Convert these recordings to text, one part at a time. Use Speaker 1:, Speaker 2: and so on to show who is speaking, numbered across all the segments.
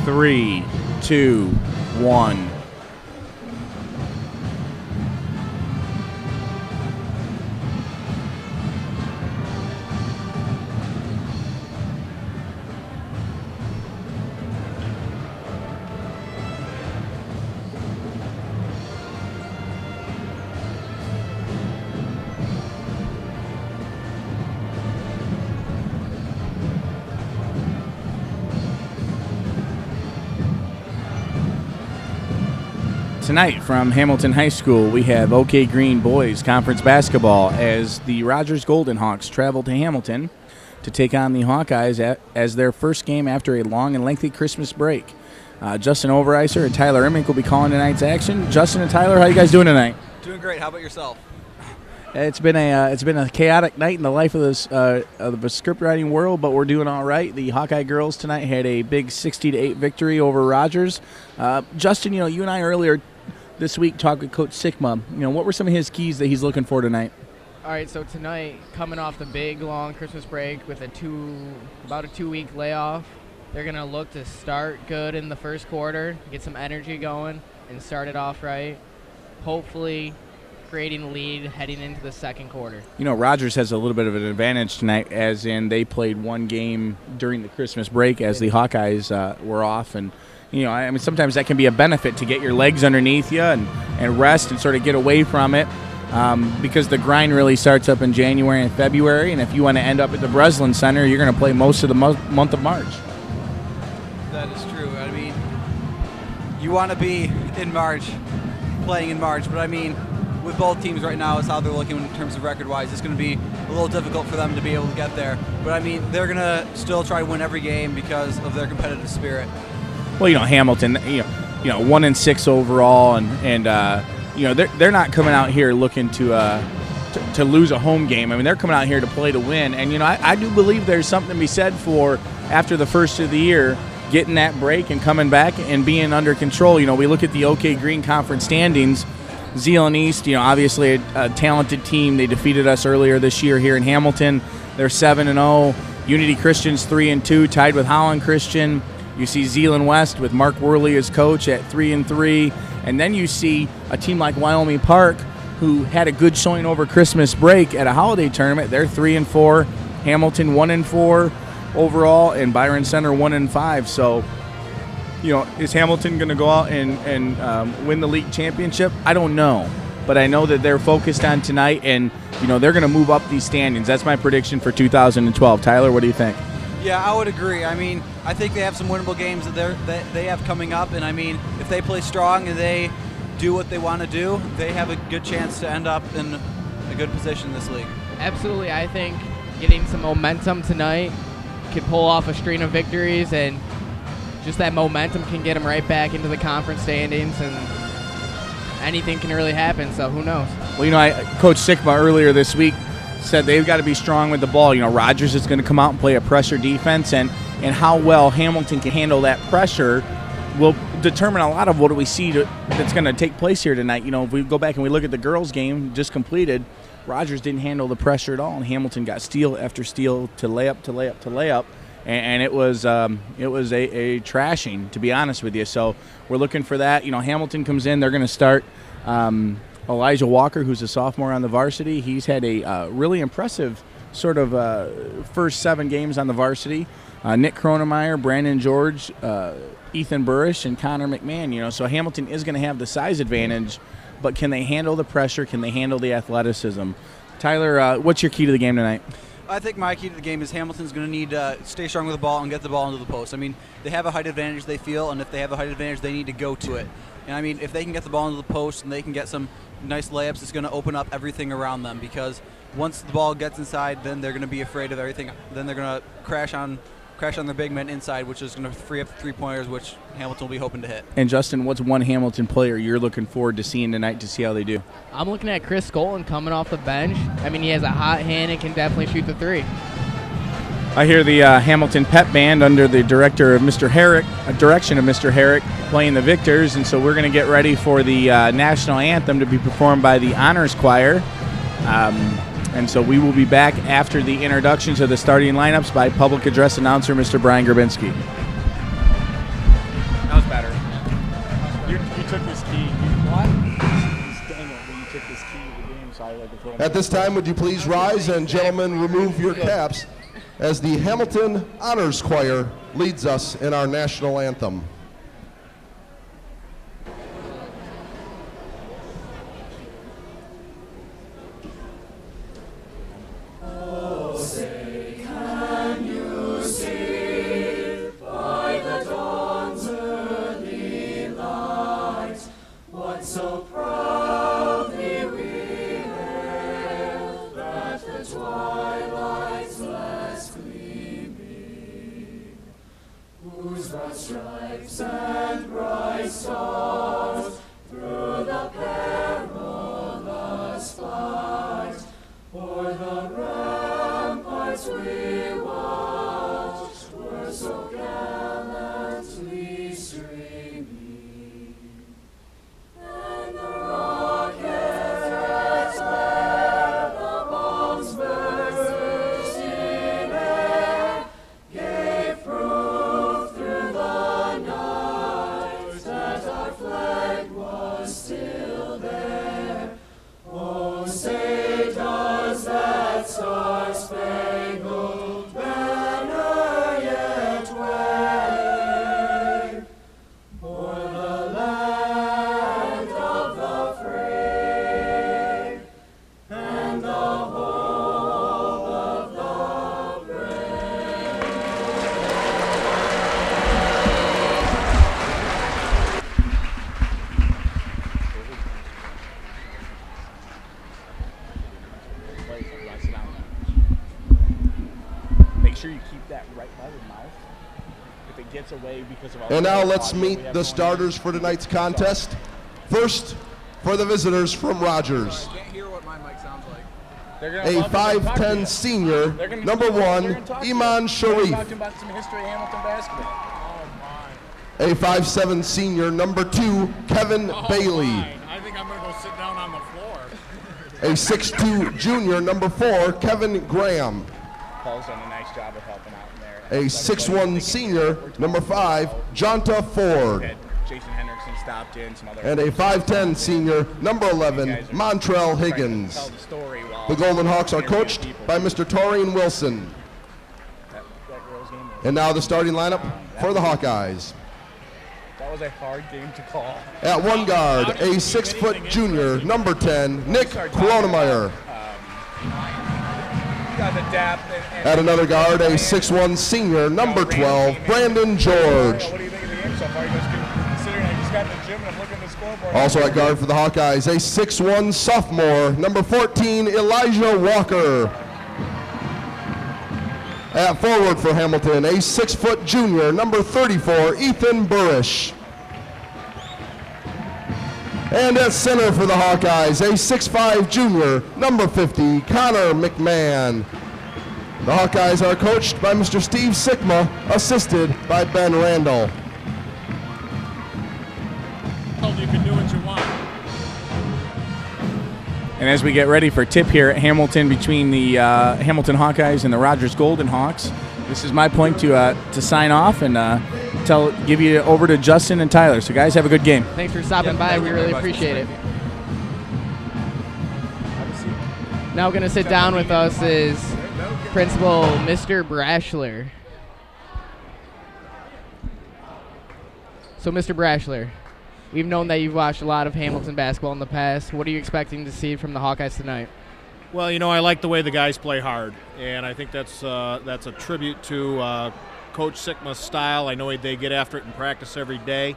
Speaker 1: 3, 2, 1. Tonight from Hamilton High School, we have OK Green Boys Conference Basketball as the Rogers Golden Hawks travel to Hamilton to take on the Hawkeyes as their first game after a long and lengthy Christmas break. Justin Overhiser and Tyler Immink will be calling tonight's action. Justin and Tyler, how you guys doing tonight?
Speaker 2: Doing great. How about yourself?
Speaker 1: It's been a chaotic night in the life of this of the script writing world, but we're doing all right. The Hawkeye girls tonight had a big 60-8 victory over Rogers. Justin, you and I earlier this week talked with Coach Sikma. What were some of his keys that he's looking for tonight?
Speaker 3: All right, so tonight, coming off the big, long Christmas break with about a 2-week layoff, they're going to look to start good in the first quarter, get some energy going, and start it off right. Hopefully creating a lead heading into the second quarter.
Speaker 1: Rogers has a little bit of an advantage tonight, as in they played one game during the Christmas break as the Hawkeyes were off, and sometimes that can be a benefit to get your legs underneath you and rest and sort of get away from it because the grind really starts up in January and February, and if you want to end up at the Breslin Center, you're going to play most of the month of March.
Speaker 2: That is true. You want to be in March, playing in March, but with both teams right now, is how they're looking in terms of record-wise. It's going to be a little difficult for them to be able to get there, but they're going to still try to win every game because of their competitive spirit.
Speaker 1: Well, Hamilton, 1-6 overall, and they're not coming out here looking to lose a home game. They're coming out here to play to win, and I do believe there's something to be said for after the first of the year getting that break and coming back and being under control. We look at the OK Green Conference standings. Zeeland East, obviously a talented team. They defeated us earlier this year here in Hamilton. They're 7-0. Unity Christian's 3-2, tied with Holland Christian. You see Zeeland West with Mark Worley as coach at 3-3. And then you see a team like Wyoming Park, who had a good showing over Christmas break at a holiday tournament. They're 3-4. Hamilton 1-4 overall, and Byron Center 1-5. So, is Hamilton going to go out and win the league championship? I don't know. But I know that they're focused on tonight, and, they're going to move up these standings. That's my prediction for 2012. Tyler, what do you think?
Speaker 2: Yeah, I would agree. I think they have some winnable games that they have coming up, and if they play strong and they do what they want to do, they have a good chance to end up in a good position in this league.
Speaker 3: Absolutely. I think getting some momentum tonight could pull off a string of victories, and just that momentum can get them right back into the conference standings, and anything can really happen, so who knows? Well,
Speaker 1: Coach Sikma earlier this week said they've got to be strong with the ball. Rogers is going to come out and play a pressure defense, and how well Hamilton can handle that pressure will determine a lot of what we see that's going to take place here tonight. If we go back and we look at the girls' game just completed, Rogers didn't handle the pressure at all, and Hamilton got steal after steal to layup to layup to layup, and it was a trashing, to be honest with you. So we're looking for that. Hamilton comes in, they're going to start Elijah Walker, who's a sophomore on the varsity. He's had a really impressive sort of first 7 games on the varsity. Nick Kronemeyer, Brandon George, Ethan Burrish, and Connor McMahon. So Hamilton is going to have the size advantage, but can they handle the pressure? Can they handle the athleticism? Tyler, what's your key to the game tonight?
Speaker 2: I think my key to the game is Hamilton's going to need to stay strong with the ball and get the ball into the post. They have a height advantage, they feel, and if they have a height advantage, they need to go to it. And if they can get the ball into the post and they can get some nice layups, it's going to open up everything around them, because once the ball gets inside, then they're going to be afraid of everything. Then they're going to crash on their big men inside, which is going to free up the three-pointers, which Hamilton will be hoping to hit.
Speaker 1: And Justin, what's one Hamilton player you're looking forward to seeing tonight to see how they do?
Speaker 3: I'm looking at Chris Skolton coming off the bench. He has a hot hand and can definitely shoot the three.
Speaker 1: I hear the Hamilton Pep Band under the direction of Mr. Herrick playing the Victors, and so we're going to get ready for the national anthem to be performed by the Honors Choir. And so we will be back after the introductions of the starting lineups by public address announcer Mr. Brian Grabinski. took his key. What? Dang it, when you took his key to the game, so I like to throw him.
Speaker 4: At this time, would you please rise and gentlemen remove your caps as the Hamilton Honors Choir leads us in our national anthem.
Speaker 5: Stripes and bright stars through the perilous fight, o'er the ramparts we watched were so gallantly streaming, and the rockets where the bombs burst in air gave proof through the night that our flag was still there. Oh, say does that star-spangled banner yet wave o'er the land of the free and the hope of the brave?
Speaker 1: Make sure you keep that right by the mouth. If it gets away because of all
Speaker 4: And
Speaker 1: the
Speaker 4: now let's
Speaker 1: audio we
Speaker 4: meet
Speaker 1: have
Speaker 4: the
Speaker 1: going
Speaker 4: starters for tonight's contest. First, for the visitors from Rogers,
Speaker 2: I can't hear what my mic sounds like.
Speaker 1: They're gonna
Speaker 4: a
Speaker 1: love it. They're talking to
Speaker 4: 5'10
Speaker 1: you.
Speaker 4: senior,
Speaker 1: They're gonna-
Speaker 4: number
Speaker 1: they're
Speaker 4: one,
Speaker 1: gonna talk to you.
Speaker 4: Iman
Speaker 1: They're
Speaker 4: Sharif.
Speaker 1: talking about some history of Hamilton basketball.
Speaker 4: A 5'7 senior, number two, Kevin Bailey.
Speaker 6: I think I'm going to go sit down on the floor.
Speaker 4: A 6'2 junior, number four, Kevin Graham.
Speaker 1: Paul's done a nice job of helping out in there.
Speaker 4: A 6'1 senior, number five, Jonta Ford.
Speaker 1: Had Jason Hendrickson stopped in, some other.
Speaker 4: And a 5'10 senior, number 11, Montrell Higgins.
Speaker 1: Tell the story while
Speaker 4: The Golden Hawks are
Speaker 1: interviewing
Speaker 4: coached
Speaker 1: people.
Speaker 4: by Mr. Taurine Wilson.
Speaker 1: That girl's game was-
Speaker 4: And now the starting lineup for the Hawkeyes.
Speaker 1: That was a hard game to call.
Speaker 4: At one guard, a 6' junior, number 10, Nick Kronemeyer.
Speaker 1: Got the depth and
Speaker 4: At another guard, a 6'1 senior, number 12, Brandon George.
Speaker 1: What do you think of the game so far? You guys considering I just got in the gym and I'm looking at the scoreboard.
Speaker 4: Also at guard for the Hawkeyes, a 6'1 sophomore, number 14, Elijah Walker. At forward for Hamilton, a 6' junior, number 34, Ethan Burrish. And at center for the Hawkeyes, a 6'5 junior, number 50, Connor McMahon. The Hawkeyes are coached by Mr. Steve Sikma, assisted by Ben Randall.
Speaker 6: You can do what you want.
Speaker 1: And as we get ready for tip here at Hamilton between the Hamilton Hawkeyes and the Rogers Golden Hawks, this is my point to sign off and give you over to Justin and Tyler. So guys, have a good game.
Speaker 3: Thanks for stopping by. We really appreciate it. Now going to sit down with us is Principal Mr. Brashler. So Mr. Brashler, we've known that you've watched a lot of Hamilton basketball in the past. What are you expecting to see from the Hawkeyes tonight?
Speaker 6: Well, you know, I like the way the guys play hard, and I think that's a tribute to Coach Sikma's style. I know they get after it in practice every day,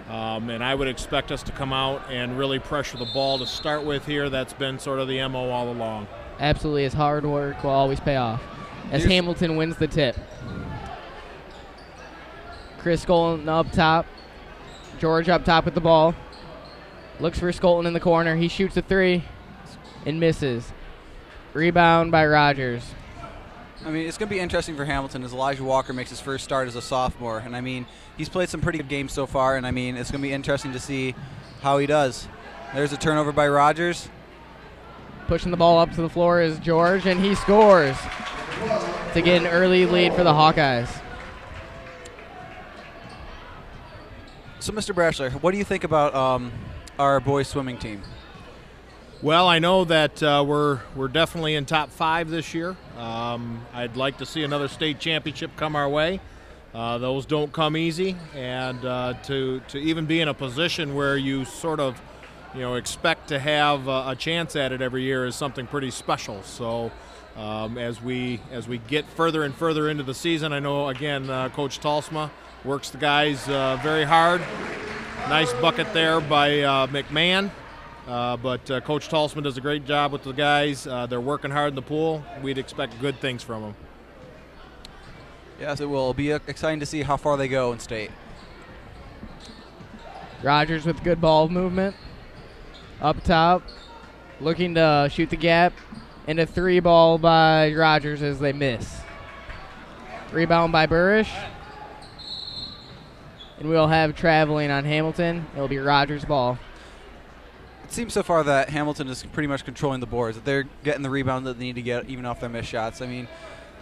Speaker 6: and I would expect us to come out and really pressure the ball to start with here. That's been sort of the MO all along.
Speaker 3: Absolutely, his hard work will always pay off. As Hamilton wins the tip. Chris Skolton up top. George up top with the ball. Looks for Skolton in the corner. He shoots a three and misses. Rebound by Rogers.
Speaker 2: I mean, it's going to be interesting for Hamilton as Elijah Walker makes his first start as a sophomore. And, I mean, he's played some pretty good games so far, and, I mean, it's going to be interesting to see how he does. There's a turnover by Rogers.
Speaker 3: Pushing the ball up to the floor is George, and he scores to get an early lead for the Hawkeyes.
Speaker 2: So, Mr. Brashler, what do you think about our boys swimming team?
Speaker 6: Well, I know that we're definitely in top 5 this year. I'd like to see another state championship come our way. Those don't come easy, and to even be in a position where you sort of, expect to have a chance at it every year is something pretty special. So, as we get further and further into the season, I know again Coach Talsma works the guys very hard. Nice bucket there by McMahon. But Coach Talsman does a great job with the guys. They're working hard in the pool. We'd expect good things from them.
Speaker 2: Yes, it will be exciting to see how far they go in state.
Speaker 3: Rogers with good ball movement. Up top, looking to shoot the gap. And a 3 ball by Rogers as they miss. Rebound by Burrish. And we'll have traveling on Hamilton. It'll be Rogers' ball.
Speaker 2: It seems so far that Hamilton is pretty much controlling the boards, that they're getting the rebound that they need to get even off their missed shots. I mean,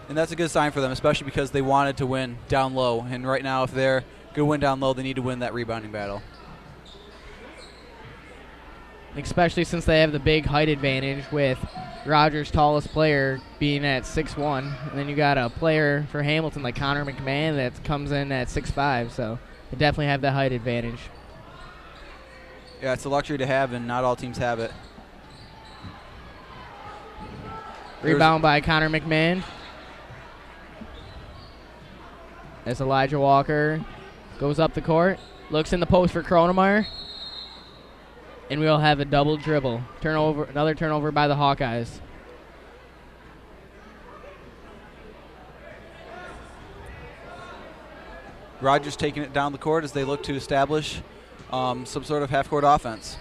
Speaker 2: and that's a good sign for them, especially because they wanted to win down low. And right now, if they're going to win down low, they need to win that rebounding battle.
Speaker 3: Especially since they have the big height advantage with Rogers' tallest player being at 6'1", and then you got a player for Hamilton like Connor McMahon that comes in at 6'5", so they definitely have that height advantage.
Speaker 2: Yeah, it's a luxury to have, and not all teams have it.
Speaker 3: Rebound by Connor McMahon. As Elijah Walker goes up the court, looks in the post for Kronemeyer, and we'll have a double dribble. Turnover, another turnover by the Hawkeyes.
Speaker 2: Rogers taking it down the court as they look to establish some sort of half-court offense.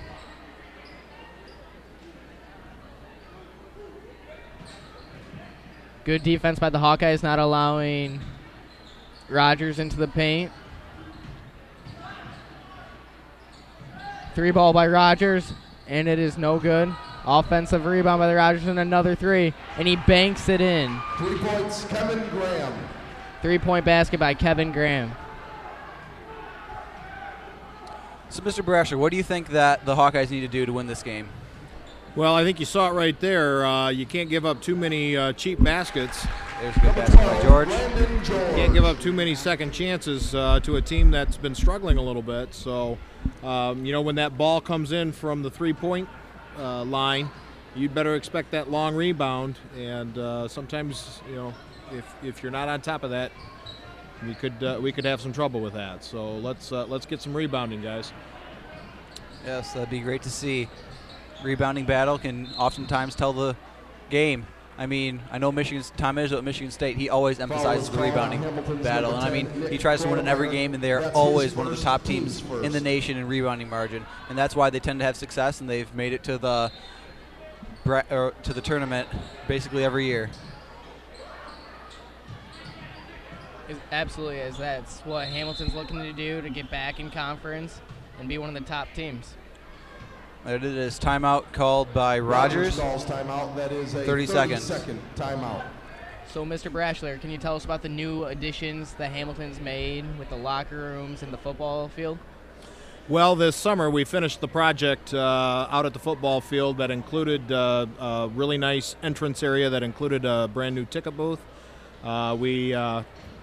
Speaker 3: Good defense by the Hawkeyes, not allowing Rogers into the paint. 3 ball by Rogers, and it is no good. Offensive rebound by the Rogers, and another 3, and he banks it in.
Speaker 4: 3 points, Kevin Graham.
Speaker 3: 3-point basket by Kevin Graham.
Speaker 2: So, Mr. Brasher, what do you think that the Hawkeyes need to do to win this game?
Speaker 6: Well, I think you saw it right there. You can't give up too many cheap baskets.
Speaker 2: There's a good basket by George.
Speaker 6: Can't give up too many second chances to a team that's been struggling a little bit. So, when that ball comes in from the 3-point line, you'd better expect that long rebound. And sometimes, if you're not on top of that, we could have some trouble with that. So let's get some rebounding, guys.
Speaker 2: Yes, that'd be great to see. Rebounding battle can oftentimes tell the game. I mean, I know Tom Izzo at Michigan State, he always emphasizes the rebounding battle. And I mean, he tries to win in every game, and they are always one of the top teams in the nation in rebounding margin. And that's why they tend to have success, and they've made it to the tournament basically every year.
Speaker 3: Absolutely, as that's what Hamilton's looking to do to get back in conference and be one of the top teams.
Speaker 2: There it is, timeout called by Rogers.
Speaker 4: Calls timeout. That is a
Speaker 2: 30 seconds.
Speaker 4: 30-second timeout.
Speaker 3: So, Mr. Brashler, can you tell us about the new additions that Hamilton's made with the locker rooms and the football field?
Speaker 6: Well, this summer we finished the project out at the football field that included a really nice entrance area that included a brand new ticket booth. We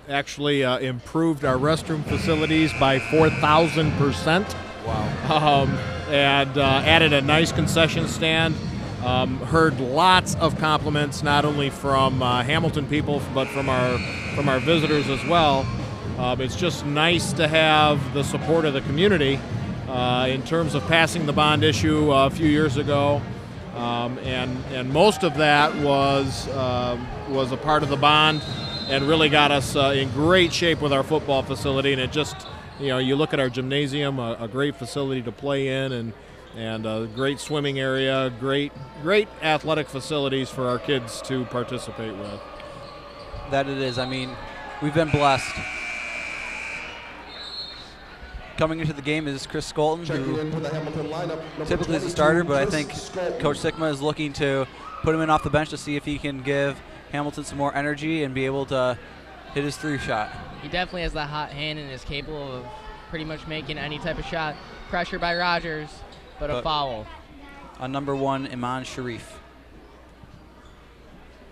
Speaker 6: actually improved our restroom facilities by 4,000%.
Speaker 2: Wow.
Speaker 6: And added a nice concession stand. Heard lots of compliments, not only from Hamilton people, but from our visitors as well. It's just nice to have the support of the community in terms of passing the bond issue a few years ago. And most of that was a part of the bond and really got us in great shape with our football facility. And it just, you look at our gymnasium, a great facility to play in, and a great swimming area, great athletic facilities for our kids to participate with.
Speaker 2: That it is. I mean, we've been blessed. Coming into the game is Chris Skolton, who typically is a starter, but I think Coach Sikma is looking to put him in off the bench to see if he can give Hamilton some more energy and be able to hit his 3 shot.
Speaker 3: He definitely has that hot hand and is capable of pretty much making any type of shot. Pressure by Rogers, but a foul.
Speaker 2: On number 1, Iman Sharif.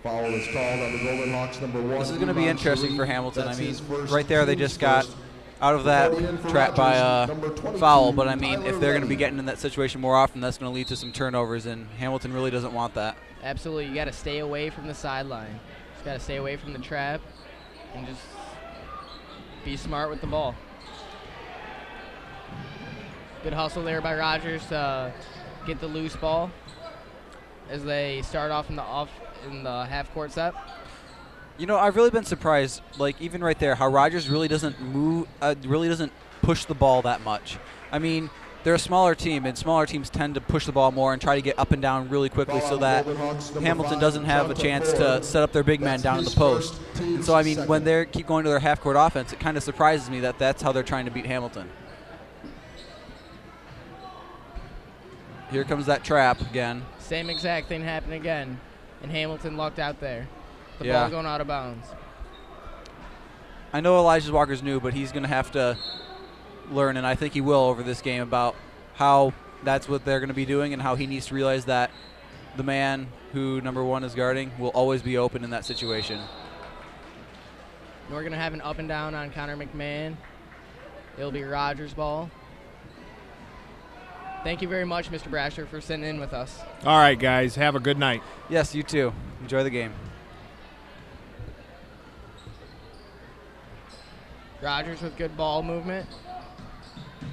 Speaker 4: Foul is called on the Golden Hawks, number 1.
Speaker 2: This is going to be interesting for Hamilton. I mean, right there they just got out of that trap by a foul, but I mean, if they're going to be getting in that situation more often, that's going to lead to some turnovers, and Hamilton really doesn't want that.
Speaker 3: Absolutely. You got to stay away from the sideline. Just got to stay away from the trap and just be smart with the ball. Good hustle there by Rogers to get the loose ball as they start off in the half-court set.
Speaker 2: You know, I've really been surprised, like even right there, how Rogers really doesn't push the ball that much. I mean, they're a smaller team, and smaller teams tend to push the ball more and try to get up and down really quickly so that Hamilton doesn't have a chance to set up their big man down in the post. And so, I mean, when they keep going to their half-court offense, it kind of surprises me that that's how they're trying to beat Hamilton. Here comes that trap again.
Speaker 3: Same exact thing happened again, and Hamilton lucked out there. The ball going out of bounds.
Speaker 2: I know Elijah Walker's new, but he's going to have to learn, and I think he will over this game, about how that's what they're going to be doing and how he needs to realize that the man who number 1 is guarding will always be open in that situation.
Speaker 3: And we're going to have an up and down on Connor McMahon. It'll be Rogers' ball. Thank you very much, Mr. Brasher, for sitting in with us.
Speaker 6: All right, guys. Have a good night.
Speaker 2: Yes, you too. Enjoy the game.
Speaker 3: Rogers with good ball movement.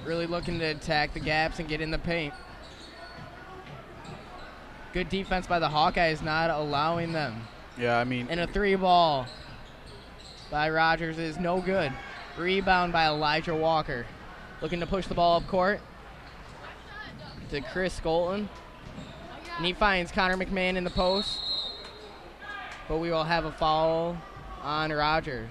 Speaker 3: Really looking to attack the gaps and get in the paint. Good defense by the Hawkeyes, not allowing them.
Speaker 2: Yeah, I mean.
Speaker 3: And a 3 ball by Rogers is no good. Rebound by Elijah Walker. Looking to push the ball up court to Chris Skolton. And he finds Connor McMahon in the post. But we will have a foul on Rogers.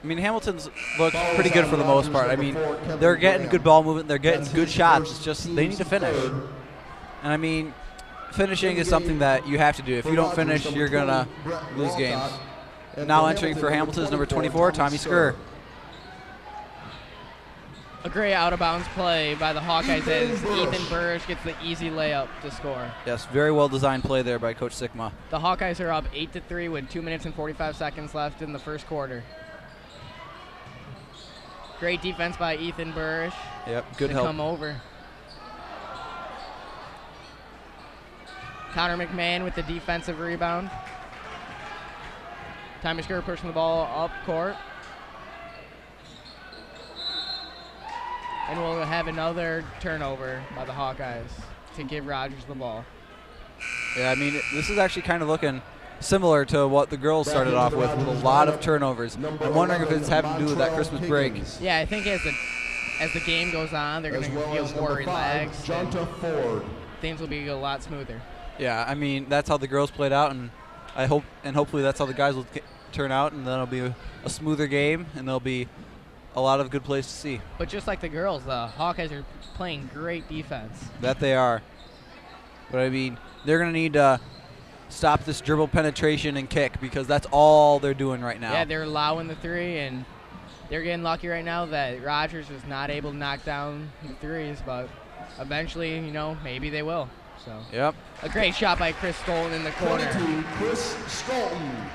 Speaker 2: I mean, Hamilton's looks pretty good for the most part. I mean, they're getting good ball movement. They're getting good shots. It's just they need to finish. And, I mean, finishing is something that you have to do. If you don't finish, you're going to lose games. Now entering for Hamilton is number 24, Tommy Skur.
Speaker 3: A great out-of-bounds play by the Hawkeyes as Ethan Burrish gets the easy layup to score.
Speaker 2: Yes, very well-designed play there by Coach Sikma.
Speaker 3: The Hawkeyes are up 8-3 with 2 minutes and 45 seconds left in the first quarter. Great defense by Ethan Burrish.
Speaker 2: Yep, good
Speaker 3: to
Speaker 2: help.
Speaker 3: Come over. Connor McMahon with the defensive rebound. Tommy Skur pushing the ball up court. And we'll have another turnover by the Hawkeyes to give Rogers the ball.
Speaker 2: Yeah, I mean, this is actually kind of looking similar to what the girls started off with a lot of turnovers. I'm wondering if it's having to do with that Christmas break.
Speaker 3: Yeah, I think as the game goes on, they're going to feel more relaxed. Things will be a lot smoother.
Speaker 2: Yeah, I mean, that's how the girls played out, and hopefully that's how the guys will turn out, and then it'll be a smoother game, and there'll be a lot of good plays to see.
Speaker 3: But just like the girls, the Hawkeyes are playing great defense.
Speaker 2: That they are. But, I mean, they're going to need to stop this dribble penetration and kick because that's all they're doing right now.
Speaker 3: Yeah, they're allowing the 3, and they're getting lucky right now that Rogers is not able to knock down the 3s, but eventually, you know, maybe they will. So.
Speaker 2: Yep.
Speaker 3: A great shot by Chris Skolton in the corner.
Speaker 4: Chris Skolton.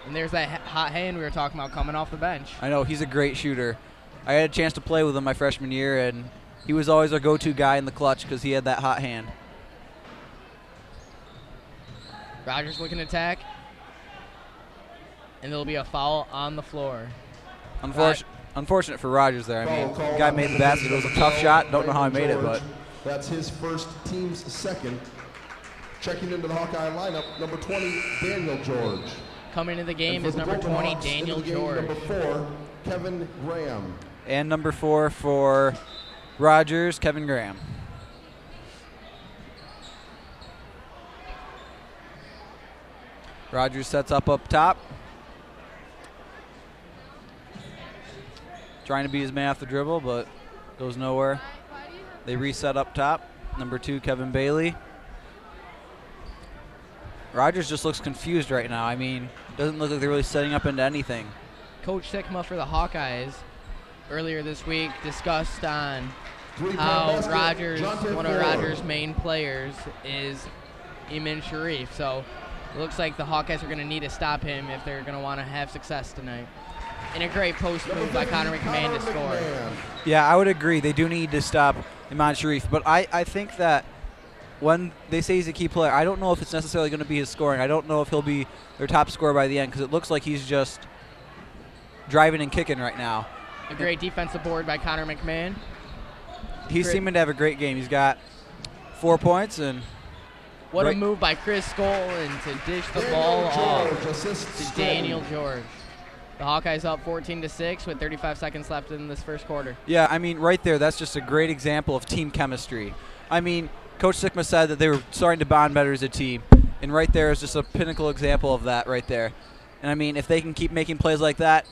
Speaker 3: And there's that hot hand we were talking about coming off the bench.
Speaker 2: I know, he's a great shooter. I had a chance to play with him my freshman year, and he was always our go-to guy in the clutch because he had that hot hand.
Speaker 3: Rogers looking to attack. And there'll be a foul on the floor.
Speaker 2: Unfortunate for Rogers there. I mean, the guy made the basket. It was a tough shot. Don't know how he made it, but.
Speaker 4: That's his first, team's second. Checking into the Hawkeye lineup, number 20, Daniel George.
Speaker 3: Coming into the game is number 20, Daniel George.
Speaker 4: Number 4, Kevin Graham.
Speaker 2: And number 4 for Rogers, Kevin Graham. Rogers sets up top. Trying to be his man off the dribble, but goes nowhere. They reset up top. Number 2, Kevin Bailey. Rogers just looks confused right now. I mean, doesn't look like they're really setting up into anything.
Speaker 3: Coach Sikma for the Hawkeyes earlier this week discussed on how Rogers, one of Rogers' main players, is Iman Sharif. So it looks like the Hawkeyes are going to need to stop him if they're going to want to have success tonight. And a great post move by Connor McMahon to score.
Speaker 2: Yeah, I would agree. They do need to stop Iman Sharif. But I think that when they say he's a key player, I don't know if it's necessarily going to be his scoring. I don't know if he'll be their top scorer by the end, because it looks like he's just driving and kicking right now.
Speaker 3: A great defensive board by Connor McMahon.
Speaker 2: He's seeming to have a great game. He's got 4 points. And
Speaker 3: what a move by Chris Skolin to dish the ball off to Daniel George. The Hawkeyes up 14-6 with 35 seconds left in this first quarter.
Speaker 2: Yeah, I mean, right there, that's just a great example of team chemistry. I mean, Coach Sikma said that they were starting to bond better as a team, and right there is just a pinnacle example of that right there. And, I mean, if they can keep making plays like that,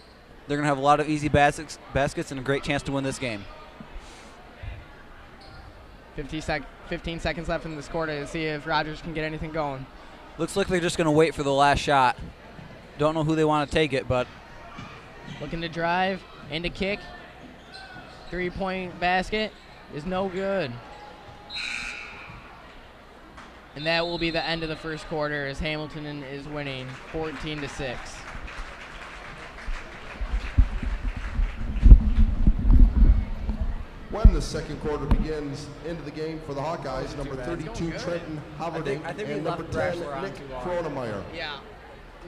Speaker 2: they're going to have a lot of easy baskets and a great chance to win this game.
Speaker 3: 15 seconds left in this quarter to see if Rogers can get anything going.
Speaker 2: Looks like they're just going to wait for the last shot. Don't know who they want to take it, but
Speaker 3: looking to drive and to kick. 3-point basket is no good. And that will be the end of the first quarter as Hamilton is winning 14-6.
Speaker 4: When the second quarter begins, into the game for the Hawkeyes, number 32, Trenton Haverdink,
Speaker 2: I think
Speaker 4: and number 10, Nick Kronemeyer.
Speaker 3: Yeah.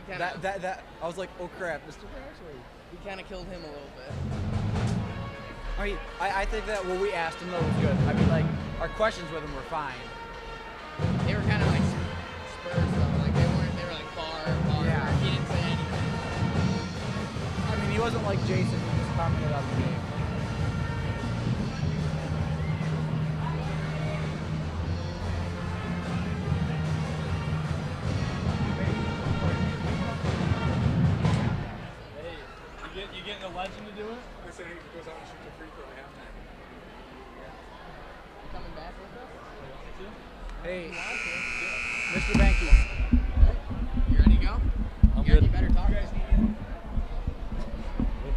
Speaker 2: I was like, oh crap, Mr. Brashley.
Speaker 3: We kind of killed him a little bit.
Speaker 2: I mean, I think that what we asked him though was good. I mean, like, our questions with him were fine.
Speaker 3: They were kind of like Spurs though. Like they were like far.
Speaker 2: Yeah.
Speaker 3: He didn't say anything.
Speaker 2: I mean, he wasn't like Jason who just commented on the game.
Speaker 7: You getting a legend to do it? I said he goes out and shoots a free throw at halftime.
Speaker 3: You coming back with us?
Speaker 2: Hey, Mr. Banky.
Speaker 3: You ready to go?
Speaker 7: I'm
Speaker 3: You better talk.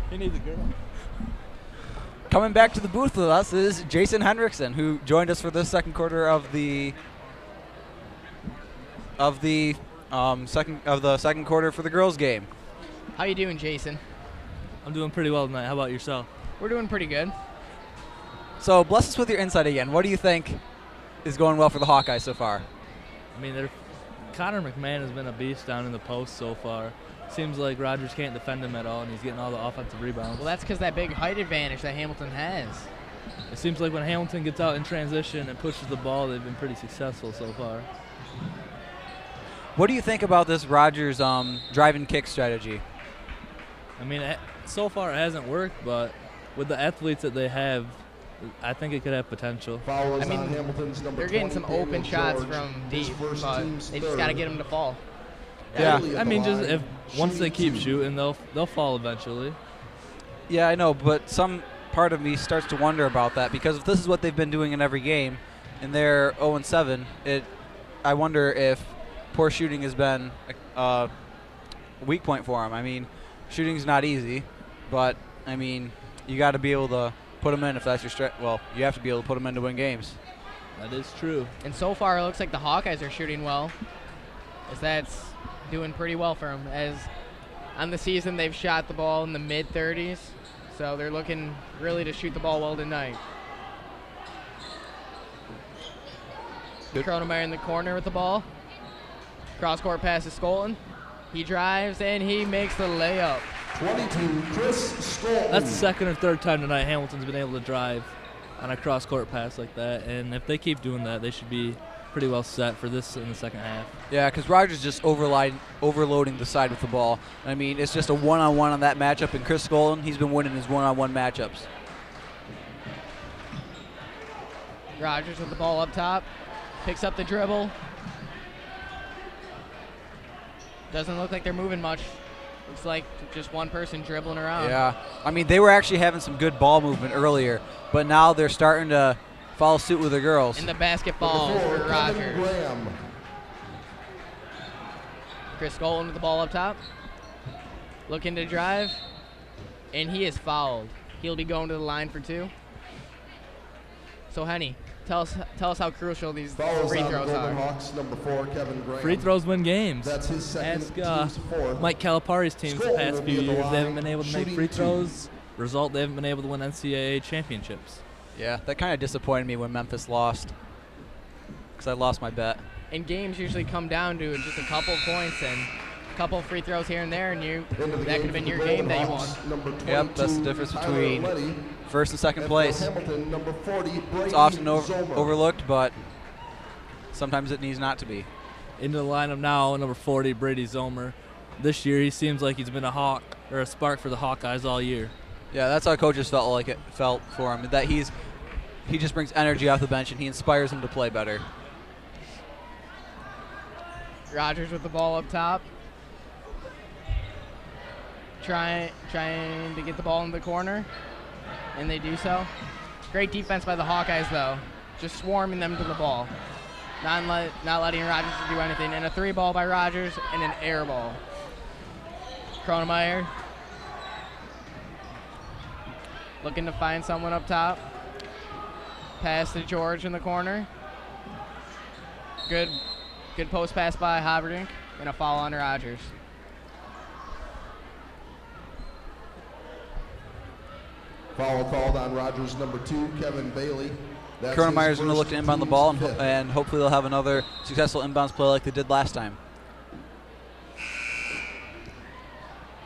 Speaker 7: He needs a good one.
Speaker 2: Coming back to the booth with us is Jason Hendrickson, who joined us for the second quarter of the second quarter for the girls' game.
Speaker 3: How you doing, Jason?
Speaker 8: I'm doing pretty well tonight. How about yourself?
Speaker 3: We're doing pretty good.
Speaker 2: So bless us with your insight again. What do you think is going well for the Hawkeyes so far?
Speaker 8: I mean, Connor McMahon has been a beast down in the post so far. Seems like Rogers can't defend him at all, and he's getting all the offensive rebounds.
Speaker 3: Well, that's because that big height advantage that Hamilton has.
Speaker 8: It seems like when Hamilton gets out in transition and pushes the ball, they've been pretty successful so far.
Speaker 2: What do you think about this Rogers drive and kick strategy?
Speaker 8: I mean, so far it hasn't worked, but with the athletes that they have, I think it could have potential.
Speaker 4: Foul is
Speaker 3: I mean,
Speaker 4: on Hamilton's number
Speaker 3: They're getting
Speaker 4: 20,
Speaker 3: some open
Speaker 4: Daniel
Speaker 3: shots
Speaker 4: George,
Speaker 3: from
Speaker 4: his
Speaker 3: deep,
Speaker 4: first
Speaker 3: but
Speaker 4: team's
Speaker 3: they just got to
Speaker 4: third.
Speaker 3: get them to fall.
Speaker 2: Yeah.
Speaker 4: Bailey at
Speaker 8: I
Speaker 4: the
Speaker 8: mean, just
Speaker 4: line,
Speaker 8: if once they keep
Speaker 4: two.
Speaker 8: shooting, they'll fall eventually.
Speaker 2: Yeah, I know, but some part of me starts to wonder about that, because if this is what they've been doing in every game, and they're 0-7, I wonder if poor shooting has been a weak point for them. I mean, shooting's not easy, but I mean, you got to be able to put them in if that's your well, you have to be able to put them in to win games.
Speaker 8: That is true.
Speaker 3: And so far, it looks like the Hawkeyes are shooting well, as that's doing pretty well for them. As on the season, they've shot the ball in the mid-30s, so they're looking really to shoot the ball well tonight. Kronemeyer in the corner with the ball. Cross-court pass to Skolin. He drives, and he makes the layup.
Speaker 4: 22, Chris Skolin.
Speaker 8: That's the second or third time tonight Hamilton's been able to drive on a cross-court pass like that, and if they keep doing that, they should be pretty well set for this in the second half.
Speaker 2: Yeah, because Rogers just overloading the side with the ball. I mean, it's just a one-on-one on that matchup, and Chris Skolin, he's been winning his one-on-one matchups.
Speaker 3: Rogers with the ball up top. Picks up the dribble. Doesn't look like they're moving much. Looks like just one person dribbling around.
Speaker 2: Yeah, I mean, they were actually having some good ball movement earlier, but now they're starting to follow suit with the girls.
Speaker 3: In the basketball for Rogers.
Speaker 4: Graham.
Speaker 3: Chris Skolin with the ball up top. Looking to drive. and he is fouled. He'll be going to the line for 2. So, Henny, tell us how crucial these
Speaker 4: Fouls
Speaker 3: free
Speaker 4: on
Speaker 3: throws
Speaker 4: Golden
Speaker 3: are.
Speaker 4: Hawks, number 4, Kevin Graham.
Speaker 8: Free throws win games.
Speaker 4: That's his second,
Speaker 8: Ask
Speaker 4: team's fourth.
Speaker 8: Mike Calipari's teams the
Speaker 4: Scola
Speaker 8: past
Speaker 4: will be
Speaker 8: few
Speaker 4: at the
Speaker 8: years. They haven't
Speaker 4: line,
Speaker 8: been able to make
Speaker 4: shooting
Speaker 8: free
Speaker 4: 2.
Speaker 8: throws. Result, they haven't been able to win NCAA championships.
Speaker 2: Yeah, that kind of disappointed me when Memphis lost, because I lost my bet.
Speaker 3: And games usually come down to just a couple points and a couple free throws here and there, and that could have been your game that you won.
Speaker 2: Yep, that's the difference between first and second place.
Speaker 4: Hamilton, number 40,
Speaker 2: It's often overlooked, but sometimes it needs not to be.
Speaker 8: Into the lineup now, number 40, Brady Zomer. This year, he seems like he's been a hawk or a spark for the Hawkeyes all year.
Speaker 2: Yeah, that's how coaches felt for him. That he just brings energy off the bench and he inspires them to play better.
Speaker 3: Rogers with the ball up top. Trying to get the ball in the corner, and they do so. Great defense by the Hawkeyes, though. Just swarming them to the ball. Not letting Rogers do anything. And a 3 ball by Rogers and an air ball. Kronemeyer looking to find someone up top. Pass to George in the corner. Good post pass by Haberink, and a foul on Rogers.
Speaker 4: Foul called on Rogers, number 2, Kevin Bailey.
Speaker 2: Kronemeyer's going to look to inbound the ball, and hopefully they'll have another successful inbounds play like they did last time.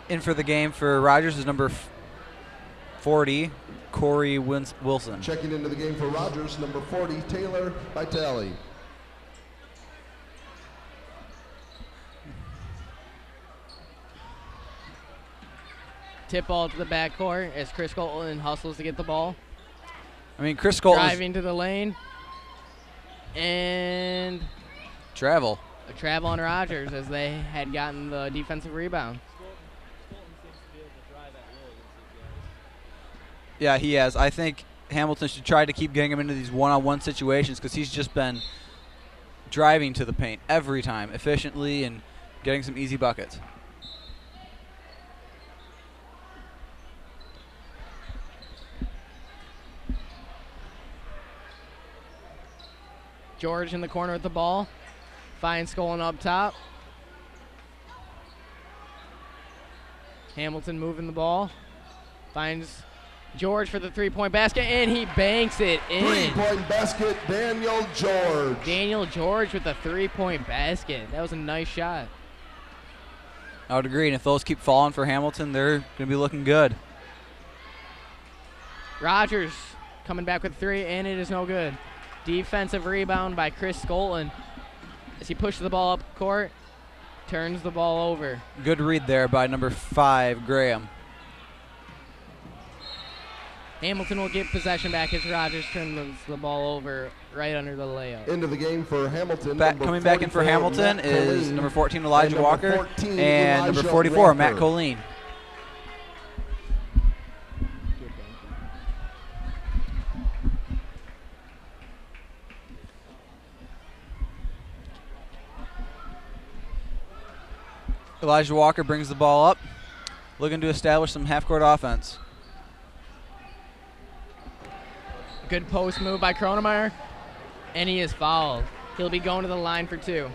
Speaker 2: In for the game for Rogers is number 40, Corey Wilson.
Speaker 4: Checking into the game for Rogers, number 40, Taylor Vitale.
Speaker 3: Tip ball to the backcourt as Chris Colton hustles to get the ball.
Speaker 2: I mean, Chris Colton
Speaker 3: driving to the lane. And
Speaker 2: travel.
Speaker 3: A travel on Rogers as they had gotten the defensive rebound.
Speaker 2: Yeah, he has. I think Hamilton should try to keep getting him into these one-on-one situations because he's just been driving to the paint every time efficiently and getting some easy buckets.
Speaker 3: George in the corner with the ball. Finds Skolin up top. Hamilton moving the ball. Finds George for the three-point basket, and he banks it in.
Speaker 4: Three-point basket, Daniel George.
Speaker 3: Daniel George with the three-point basket. That was a nice shot.
Speaker 2: I would agree, and if those keep falling for Hamilton, they're going to be looking good.
Speaker 3: Rogers coming back with 3, and it is no good. Defensive rebound by Chris Skolin as he pushes the ball up court, turns the ball over.
Speaker 2: Good read there by number 5, Graham.
Speaker 3: Hamilton will get possession back as Rogers turns the ball over right under the layup.
Speaker 4: Into the game for Hamilton.
Speaker 2: Coming back in for Hamilton is number 14, Elijah Walker, and number 44, Matt Colleen. Elijah Walker brings the ball up, looking to establish some half-court offense.
Speaker 3: Good post move by Kronemeyer, and he is fouled. He'll be going to the line for 2.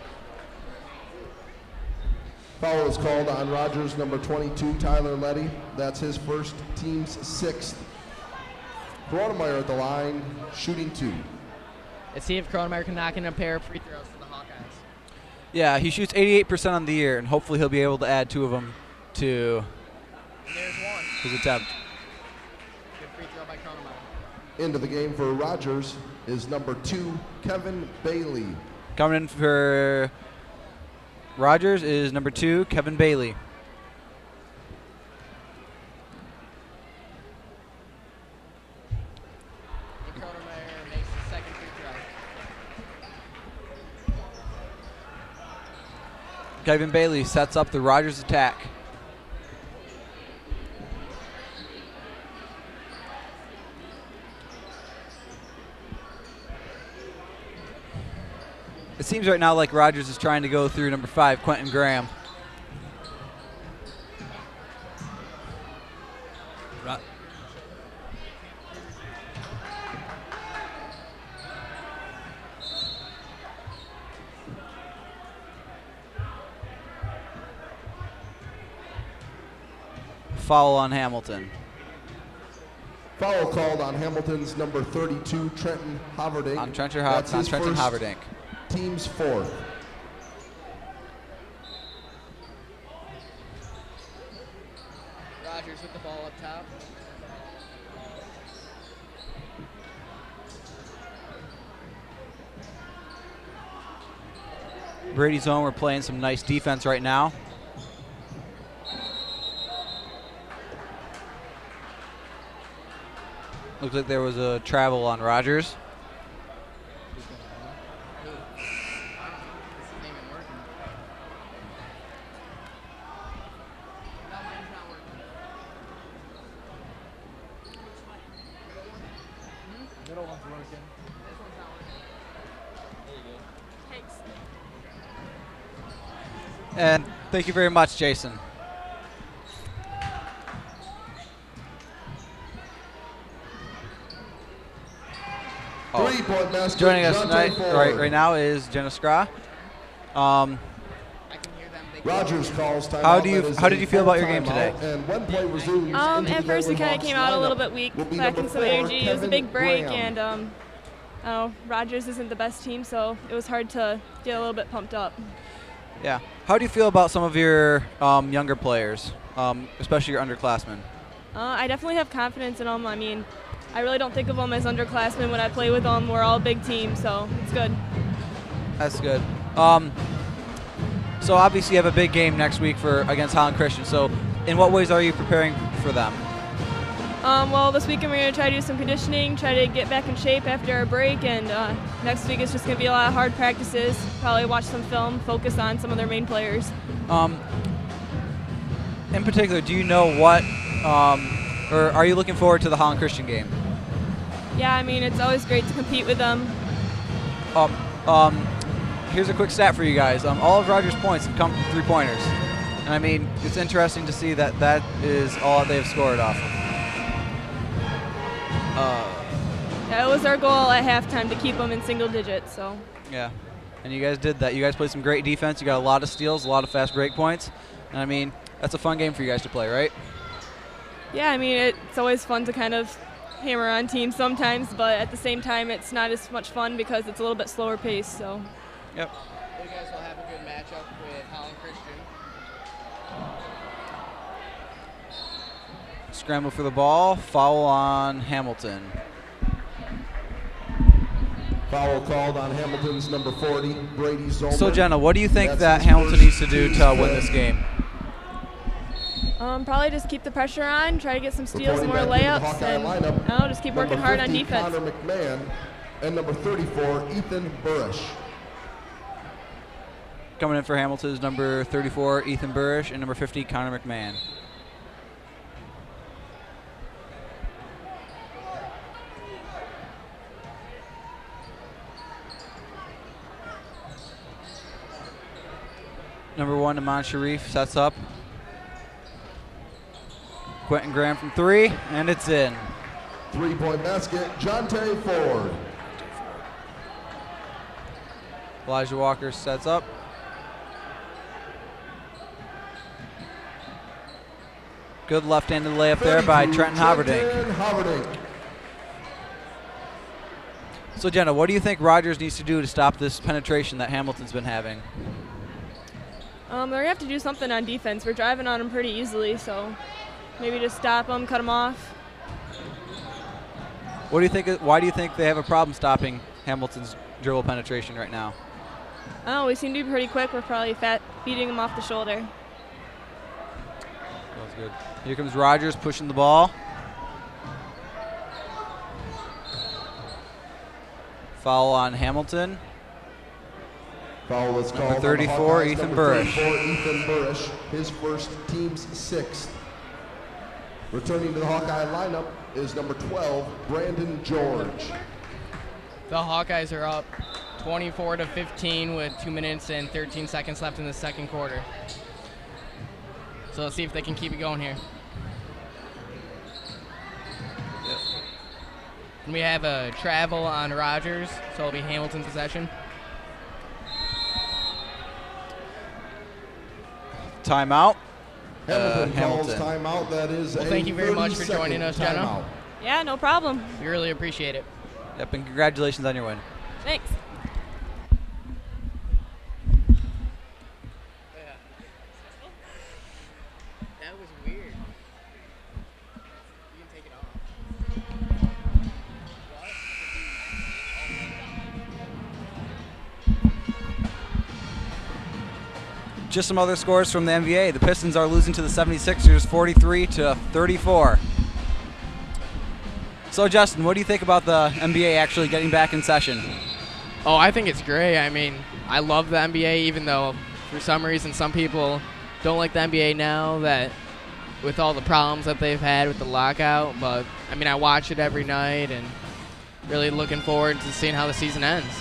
Speaker 4: Foul is called on Rogers, number 22, Tyler Letty. That's his first, team's 6th. Kronemeyer at the line, shooting 2.
Speaker 3: Let's see if Kronemeyer can knock in a pair of free throws for the Hawkeyes.
Speaker 2: Yeah, he shoots 88% on the year, and hopefully he'll be able to add 2 of them to his attempt.
Speaker 3: Good free throw by Kronemeyer.
Speaker 4: Into the game for Rogers is number 2, Kevin Bailey.
Speaker 2: Coming in for Rogers is number 2, Kevin Bailey.
Speaker 3: And Kronemeyer makes the second free throw.
Speaker 2: Kevin Bailey sets up the Rogers attack. It seems right now like Rogers is trying to go through number 5, Quentin Graham. foul on Hamilton.
Speaker 4: Foul called on Hamilton's number 32, Trenton Haverdink.
Speaker 2: On Trenton
Speaker 4: That's his first
Speaker 2: Haverdink.
Speaker 4: Team's fourth.
Speaker 3: Rogers with the ball up top.
Speaker 2: Brady zone, we're playing some nice defense right now. Looks like there was a travel on Rogers. And thank you very much, Jason.
Speaker 4: Three-point basket.
Speaker 2: Joining us
Speaker 4: Jonte
Speaker 2: tonight,
Speaker 4: Ford.
Speaker 2: right now, is Jenna Skra.
Speaker 4: Rogers calls timeout.
Speaker 2: How did you feel about your game today?
Speaker 4: And when play resumes,
Speaker 9: At first we kind of came out a little bit weak, lacking some energy. It was a big break, and Rogers isn't the best team, so it was hard to get a little bit pumped up.
Speaker 2: Yeah. How do you feel about some of your younger players, especially your underclassmen?
Speaker 9: I definitely have confidence in them. I mean, I really don't think of them as underclassmen when I play with them. We're all a big team, so it's good.
Speaker 2: That's good. So obviously you have a big game next week against Holland Christian. So in what ways are you preparing for them?
Speaker 9: Well, this weekend we're going to try to do some conditioning, try to get back in shape after our break, and next week it's just going to be a lot of hard practices, probably watch some film, focus on some of their main players.
Speaker 2: In particular, do you know what, or are you looking forward to the Holland Christian game?
Speaker 9: Yeah, I mean, it's always great to compete with them.
Speaker 2: Here's a quick stat for you guys. All of Rogers' points have come from three-pointers. And I mean, it's interesting to see that that is all they've scored off of.
Speaker 9: Yeah, it was our goal at halftime to keep them in single digits. So.
Speaker 2: Yeah, and you guys did that. You guys played some great defense. You got a lot of steals, a lot of fast break points. And I mean, that's a fun game for you guys to play, right?
Speaker 9: Yeah, I mean, it's always fun to kind of hammer on teams sometimes, but at the same time, it's not as much fun because it's a little bit slower pace. So.
Speaker 2: Yep.
Speaker 3: You guys will have a good matchup with Holland Christian.
Speaker 2: Scramble for the ball. Foul on Hamilton.
Speaker 4: Foul called on Hamilton's number 40, Brady Zolman.
Speaker 2: So, Jenna, what do you think
Speaker 4: That's
Speaker 2: that
Speaker 4: his
Speaker 2: Hamilton
Speaker 4: first
Speaker 2: needs to do
Speaker 4: team's
Speaker 2: to win
Speaker 4: fifth.
Speaker 2: this game?
Speaker 9: Probably just keep the pressure on, try to get some steals,
Speaker 4: Reporting
Speaker 9: more
Speaker 4: back into the
Speaker 9: layups,
Speaker 4: Hawkeye
Speaker 9: and
Speaker 4: lineup,
Speaker 9: just keep
Speaker 4: number
Speaker 9: working hard on
Speaker 4: 50,
Speaker 9: defense.
Speaker 4: Connor McMahon, and number 34, Ethan Burrish.
Speaker 2: Coming in for Hamilton is number 34, Ethan Burrish, and number 50, Connor McMahon. Number 1, Amon Sharif sets up. Quentin Graham from 3, and it's in.
Speaker 4: Three-point basket, Jonte Ford.
Speaker 2: Elijah Walker sets up. Good left-handed layup there by Trenton Haverdink. So, Jenna, what do you think Rogers needs to do to stop this penetration that Hamilton's been having?
Speaker 9: They're going to have to do something on defense. We're driving on them pretty easily, so maybe just stop them, cut them off.
Speaker 2: What do you think? Why do you think they have a problem stopping Hamilton's dribble penetration right now?
Speaker 9: Oh, we seem to be pretty quick. We're probably beating them off the shoulder.
Speaker 2: That's good. Here comes Rogers pushing the ball. Foul on Hamilton.
Speaker 4: Foul is called
Speaker 2: Number 34,
Speaker 4: on the Hawkeyes,
Speaker 2: Ethan
Speaker 4: number
Speaker 2: Burrish.
Speaker 4: 34, Ethan Burrish, his first, team's sixth. Returning to the Hawkeye lineup is number 12, Brandon George.
Speaker 3: The Hawkeyes are up 24-15 with 2 minutes and 13 seconds left in the second quarter. So let's see if they can keep it going here. We have a travel on Rogers, so it'll be Hamilton's possession.
Speaker 2: Timeout.
Speaker 4: Hamilton calls
Speaker 2: Hamilton.
Speaker 4: timeout. That is
Speaker 3: Well,
Speaker 4: a
Speaker 3: thank you very much for
Speaker 4: 30-second
Speaker 3: joining us, Jenna.
Speaker 4: timeout.
Speaker 9: Yeah, no problem.
Speaker 3: We really appreciate it.
Speaker 2: Yep, and congratulations on your win.
Speaker 9: Thanks.
Speaker 3: That was weird. You can take it off.
Speaker 2: Just some other scores from the NBA. The Pistons are losing to the 76ers 43-34. So, Justin, what do you think about the NBA actually getting back in session?
Speaker 3: Oh, I think it's great. I mean, I love the NBA, even though for some reason some people don't like the NBA now, that with all the problems that they've had with the lockout. But, I mean, I watch it every night and really looking forward to seeing how the season ends.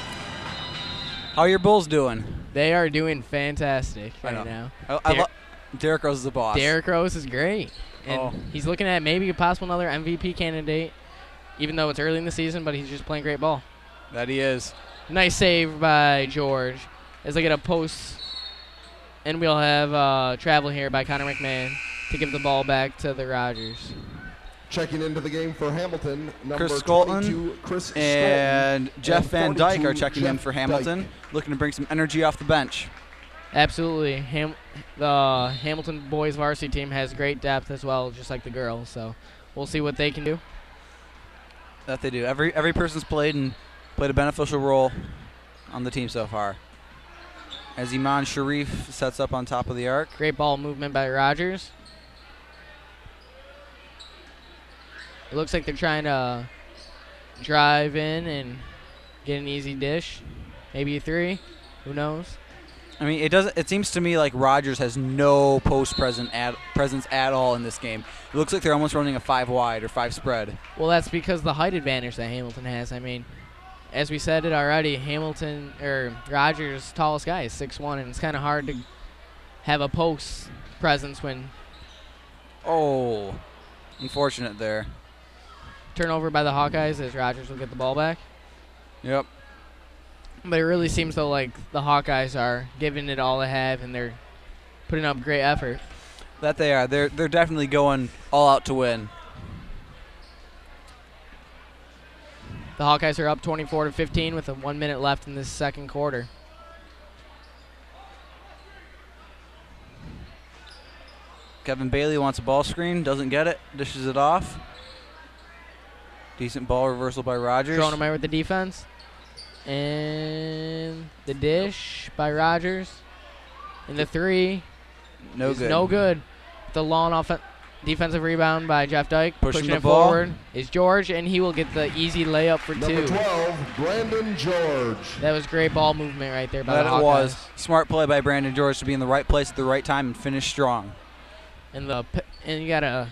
Speaker 2: How are your Bulls doing?
Speaker 3: They are doing fantastic
Speaker 2: I
Speaker 3: right
Speaker 2: know.
Speaker 3: now.
Speaker 2: Derrick Rose is the boss.
Speaker 3: Derrick Rose is great. And he's looking at maybe a possible another MVP candidate, even though it's early in the season, but he's just playing great ball.
Speaker 2: That he is.
Speaker 3: Nice save by George as they get a post, and we'll have travel here by Connor McMahon to give the ball back to the Rogers.
Speaker 4: Checking into the game for Hamilton, number
Speaker 2: Chris
Speaker 4: 22, Chris
Speaker 2: and
Speaker 4: Skolton,
Speaker 2: Jeff
Speaker 4: and
Speaker 2: Van Dyke are
Speaker 4: 42,
Speaker 2: checking in
Speaker 4: Jeff
Speaker 2: for Hamilton,
Speaker 4: Dyke.
Speaker 2: looking to bring some energy off the bench.
Speaker 3: Absolutely. The Hamilton boys varsity team has great depth as well, just like the girls, so we'll see what they can do.
Speaker 2: That they do. Every person's played a beneficial role on the team so far. As Iman Sharif sets up on top of the arc.
Speaker 3: Great ball movement by Rogers. It looks like they're trying to drive in and get an easy dish. Maybe a three. Who knows?
Speaker 2: I mean, it seems to me like Rogers has no post presence at all in this game. It looks like they're almost running a 5 wide or 5 spread.
Speaker 3: Well, that's because the height advantage that Hamilton has. I mean, as we said it already, Rogers' tallest guy is 6'1", and it's kind of hard to have a post presence when.
Speaker 2: Oh, unfortunate there.
Speaker 3: Turnover by the Hawkeyes as Rogers will get the ball back.
Speaker 2: Yep.
Speaker 3: But it really seems though like the Hawkeyes are giving it all they have, and they're putting up great effort.
Speaker 2: That they are. They're definitely going all out to win.
Speaker 3: The Hawkeyes are up 24-15 with 1 minute left in this second quarter.
Speaker 2: Kevin Bailey wants a ball screen, doesn't get it, dishes it off. Decent ball reversal by Rogers.
Speaker 3: Kronemeyer with the defense. And the dish by Rogers. And the three
Speaker 2: No good.
Speaker 3: No good. The long defensive rebound by Jeff Dyke.
Speaker 2: Pushing the
Speaker 3: it
Speaker 2: ball.
Speaker 3: forward is George, and he will get the easy layup for
Speaker 4: Number
Speaker 3: 2.
Speaker 4: 12, Brandon George.
Speaker 3: That was great ball movement right there by
Speaker 2: That
Speaker 3: the Hawkeyes.
Speaker 2: it was. Smart play by Brandon George to be in the right place at the right time and finish strong.
Speaker 3: And you got to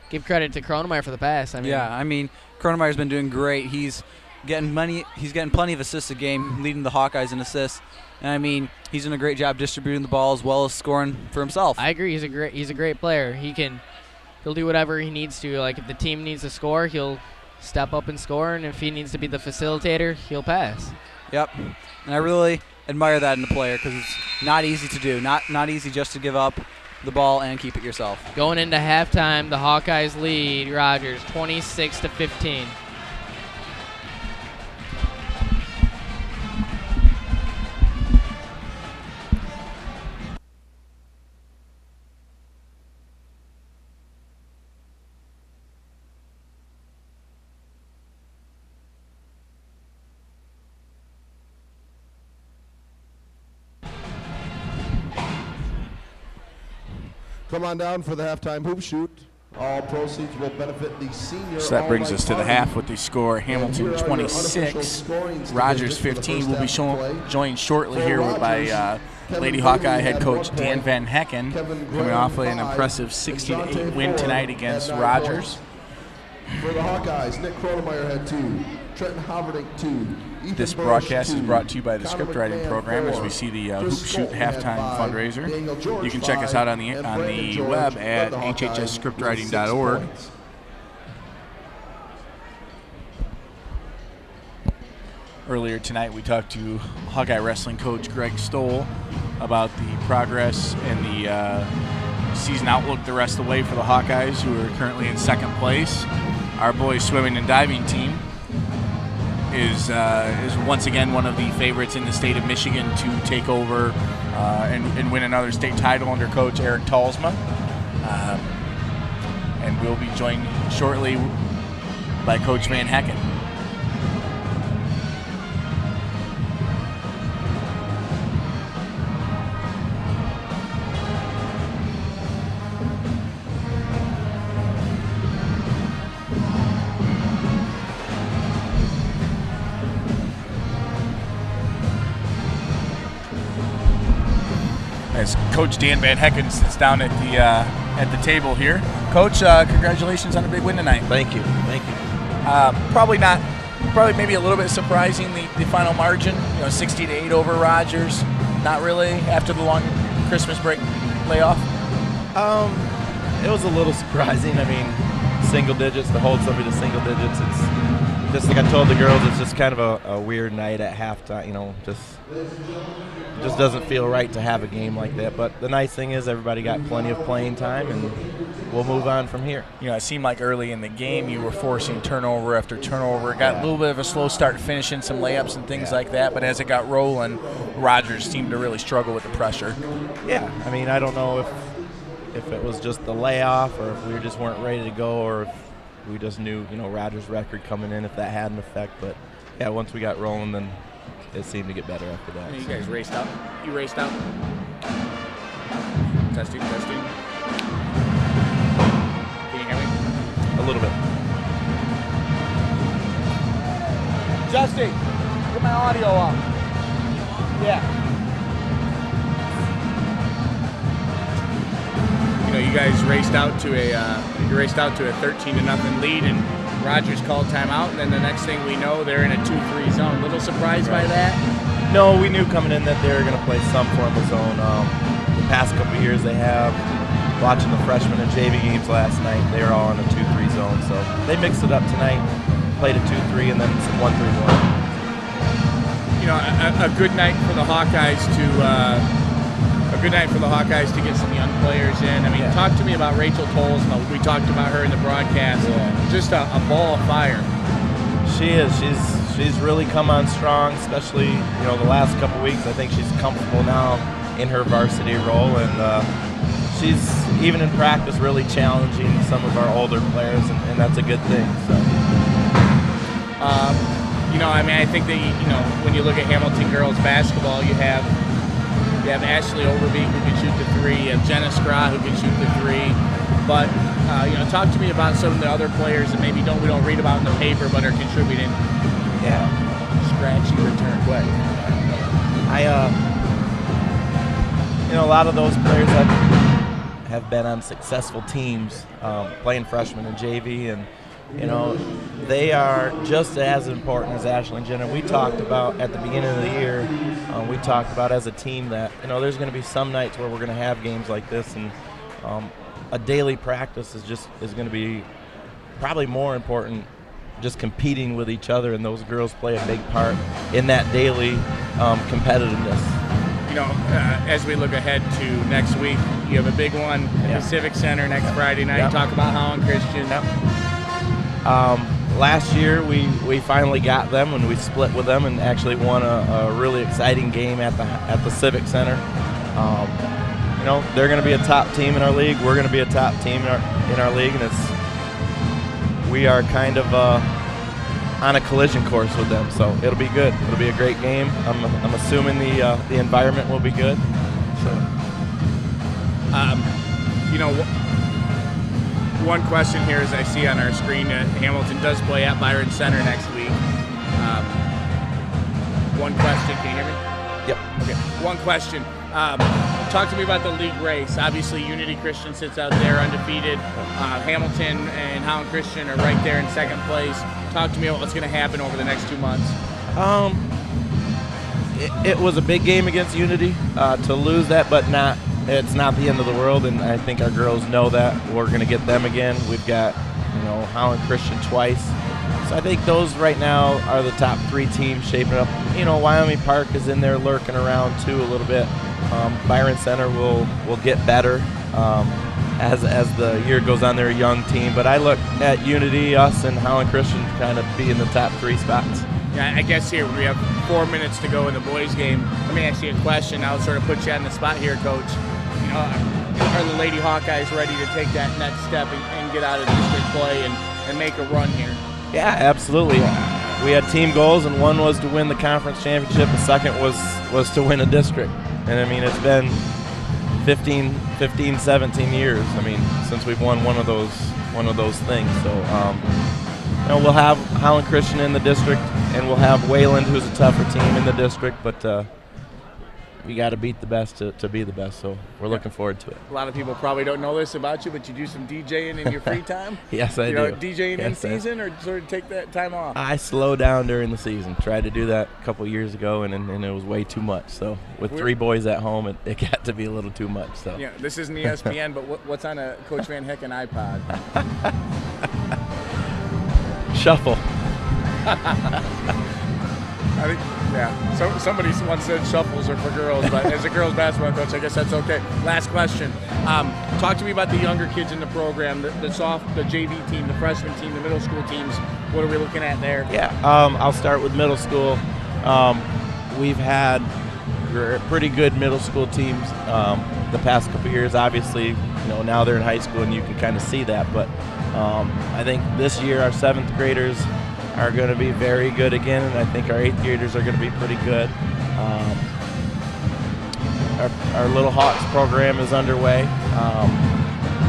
Speaker 3: give credit to Kronemeyer for the pass.
Speaker 2: I mean, Kronemeyer's been doing great. He's getting plenty of assists a game, leading the Hawkeyes in assists. And I mean, he's doing a great job distributing the ball as well as scoring for himself.
Speaker 3: I agree. He's a great player. He'll do whatever he needs to. Like if the team needs to score, he'll step up and score, and if he needs to be the facilitator, he'll pass.
Speaker 2: Yep. And I really admire that in a player because it's not easy to do. Not easy just to give up the ball and keep it yourself.
Speaker 3: Going into halftime, the Hawkeyes lead Rogers 26-15.
Speaker 4: Come on down for the halftime hoop shoot. All proceeds will benefit the senior.
Speaker 1: So that brings
Speaker 4: all-night
Speaker 1: us to the
Speaker 4: party.
Speaker 1: half with the score. Hamilton
Speaker 4: here are your
Speaker 1: 26,
Speaker 4: unofficial scoring
Speaker 1: Rogers
Speaker 4: statistics for the
Speaker 1: 15. We'll be
Speaker 4: first half of play.
Speaker 1: joined shortly
Speaker 4: For
Speaker 1: here
Speaker 4: Rogers,
Speaker 1: by
Speaker 4: Kevin
Speaker 1: Lady
Speaker 4: Bailey
Speaker 1: Hawkeye head
Speaker 4: had
Speaker 1: coach
Speaker 4: 1
Speaker 1: Dan
Speaker 4: point.
Speaker 1: Van Hecken,
Speaker 4: Kevin
Speaker 1: coming
Speaker 4: Graham,
Speaker 1: off an
Speaker 4: 5,
Speaker 1: impressive
Speaker 4: and
Speaker 1: 60-8
Speaker 4: Jonte
Speaker 1: win
Speaker 4: Ford
Speaker 1: tonight
Speaker 4: had
Speaker 1: against
Speaker 4: 9
Speaker 1: Rogers.
Speaker 4: points. For the Hawkeyes, Nick Kronemeyer had 2, Trenton Haverdink 2, Ethan
Speaker 1: This
Speaker 4: Bush,
Speaker 1: broadcast
Speaker 4: 2,
Speaker 1: is brought to you by the
Speaker 4: Connor
Speaker 1: script writing
Speaker 4: McMahon,
Speaker 1: program as
Speaker 4: 4,
Speaker 1: we see the Hoop
Speaker 4: Chris
Speaker 1: Shoot
Speaker 4: Skolton had
Speaker 1: halftime
Speaker 4: 5,
Speaker 1: fundraiser.
Speaker 4: Daniel George
Speaker 1: You can check us out on the
Speaker 4: 5, and Brandon George
Speaker 1: web
Speaker 4: led
Speaker 1: at
Speaker 4: the Hawkeyes with 6
Speaker 1: hhsscriptwriting.org.
Speaker 4: points.
Speaker 1: Earlier tonight, we talked to Hawkeye wrestling coach Greg Stoll about the progress and the season outlook the rest of the way for the Hawkeyes, who are currently in second place. Our boys swimming and diving team is once again one of the favorites in the state of Michigan to take over and win another state title under Coach Eric Talsma. And we'll be joined shortly by Coach Van Hecken. As Coach Dan Van Hecken sits down at the table here. Coach, congratulations on a big win tonight.
Speaker 10: Thank you.
Speaker 1: Probably maybe a little bit surprising the final margin, 60-8 over Rogers. Not really after the long Christmas break layoff.
Speaker 10: It was a little surprising. I mean, single digits, to hold somebody to single digits, it's just like I told the girls, it's just kind of a weird night at halftime, just doesn't feel right to have a game like that. But the nice thing is everybody got plenty of playing time, and we'll move on from here.
Speaker 1: It seemed like early in the game you were forcing turnover after turnover. It got a little bit of a slow start finishing some layups and things like that, but as it got rolling, Rogers seemed to really struggle with the pressure.
Speaker 10: Yeah, I mean, I don't know if it was just the layoff or if we just weren't ready to go or if we just knew, Rogers' record coming in, if that had an effect. But, yeah, once we got rolling, then it seemed to get better after that.
Speaker 1: You guys raced out. You raced out. Testing. Can you hear me?
Speaker 10: A little bit.
Speaker 1: Justin, get my audio on. Yeah. You guys raced out to a 13-0 lead, and Rogers called timeout, and then the next thing we know, they're in a 2-3 zone. A little surprised by that?
Speaker 10: No, we knew coming in that they were going to play some form of zone. The past couple of years they have. Watching the freshman and JV games last night, they were all in a 2-3 zone. So they mixed it up tonight, played a 2-3, and then some 1-3-1.
Speaker 1: A good night for the Hawkeyes to get some young players in. I mean, Talk to me about Rachel Tolsma. We talked about her in the broadcast.
Speaker 10: Yeah.
Speaker 1: Just a ball of fire.
Speaker 10: She is. She's really come on strong, especially the last couple weeks. I think she's comfortable now in her varsity role, and she's even in practice really challenging some of our older players, and that's a good thing. So.
Speaker 1: I think that when you look at Hamilton girls basketball, you have Ashley Overbeek who can shoot the three, you have Jenna Scraw who can shoot the three. But talk to me about some of the other players that maybe we don't read about in the paper but are contributing.
Speaker 10: Yeah,
Speaker 1: scratchy return.
Speaker 10: What? A lot of those players have been on successful teams playing freshman and JV, and they are just as important as Ashley and Jenna. We talked about at the beginning of the year, we talked about as a team that there's going to be some nights where we're going to have games like this, and a daily practice is going to be probably more important. Just competing with each other, and those girls play a big part in that daily competitiveness.
Speaker 1: As we look ahead to next week, you have a big one at the Civic Center next Friday night.
Speaker 10: Yep.
Speaker 1: Talk about Holland Christian.
Speaker 10: Yep. Last year we finally got them, and we split with them and actually won a really exciting game at the Civic Center. They're going to be a top team in our league. We're going to be a top team in our league, and we are kind of on a collision course with them. So it'll be good. It'll be a great game. I'm assuming the environment will be good. So.
Speaker 1: One question here, as I see on our screen, Hamilton does play at Byron Center next week. One question. Can you hear me?
Speaker 10: Yep.
Speaker 1: Okay. One question. Talk to me about the league race. Obviously, Unity Christian sits out there undefeated. Hamilton and Holland Christian are right there in second place. Talk to me about what's going to happen over the next 2 months.
Speaker 10: It was a big game against Unity to lose that, but it's not the end of the world, and I think our girls know that. We're going to get them again. We've got Holland Christian twice. So I think those right now are the top 3 teams shaping up. Wyoming Park is in there lurking around too a little bit. Byron Center will get better as the year goes on. They're a young team, but I look at Unity, us, and Holland Christian kind of be in the top 3 spots.
Speaker 1: Yeah, I guess here we have 4 minutes to go in the boys' game. Let me ask you a question. I'll sort of put you on the spot here, Coach. You know, are the Lady Hawkeyes ready to take that next step and get out of district play and make a run here?
Speaker 10: Yeah, absolutely. We had team goals, and one was to win the conference championship. The second was to win a district. And I mean, it's been 15, 17 years. I mean, since we've won one of those things. So, you know, we'll have Holland Christian in the district, and we'll have Wayland, who's a tougher team, in the district. But we got to beat the best to be the best. So we're looking forward to it.
Speaker 1: A lot of people probably don't know this about you, but you do some DJing in your free time.
Speaker 10: Yes, I do.
Speaker 1: DJing in season, or sort of take that time off?
Speaker 10: I slow down during the season. Tried to do that a couple years ago, and it was way too much. So with 3 boys at home, it got to be a little too much. So
Speaker 1: yeah, this isn't ESPN, but what's on a Coach Van Hecken iPod?
Speaker 10: Shuffle.
Speaker 1: I think, yeah. So somebody once said shuffles are for girls, but as a girls basketball coach, I guess that's okay. Last question. Talk to me about the younger kids in the program, the JV team, the freshman team, the middle school teams. What are we looking at there?
Speaker 10: Yeah, I'll start with middle school. We've had pretty good middle school teams the past couple years. Obviously, you know, now they're in high school, and you can kind of see that. But I think this year our 7th graders are going to be very good again, and I think our 8th graders are going to be pretty good. Our Little Hawks program is underway.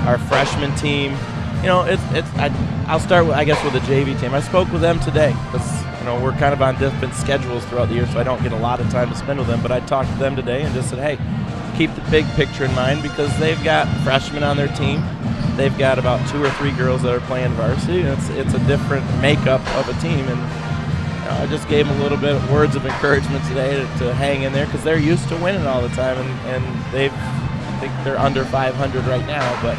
Speaker 10: Our freshman team, you know, I'll start with, I guess, with the JV team. I spoke with them today because, you know, we're kind of on different schedules throughout the year, so I don't get a lot of time to spend with them. But I talked to them today and just said, hey, keep the big picture in mind, because they've got freshmen on their team. They've got about 2 or 3 girls that are playing varsity. It's a different makeup of a team, and I just gave them a little bit of words of encouragement today to hang in there, because they're used to winning all the time, and I think they're under 500 right now. But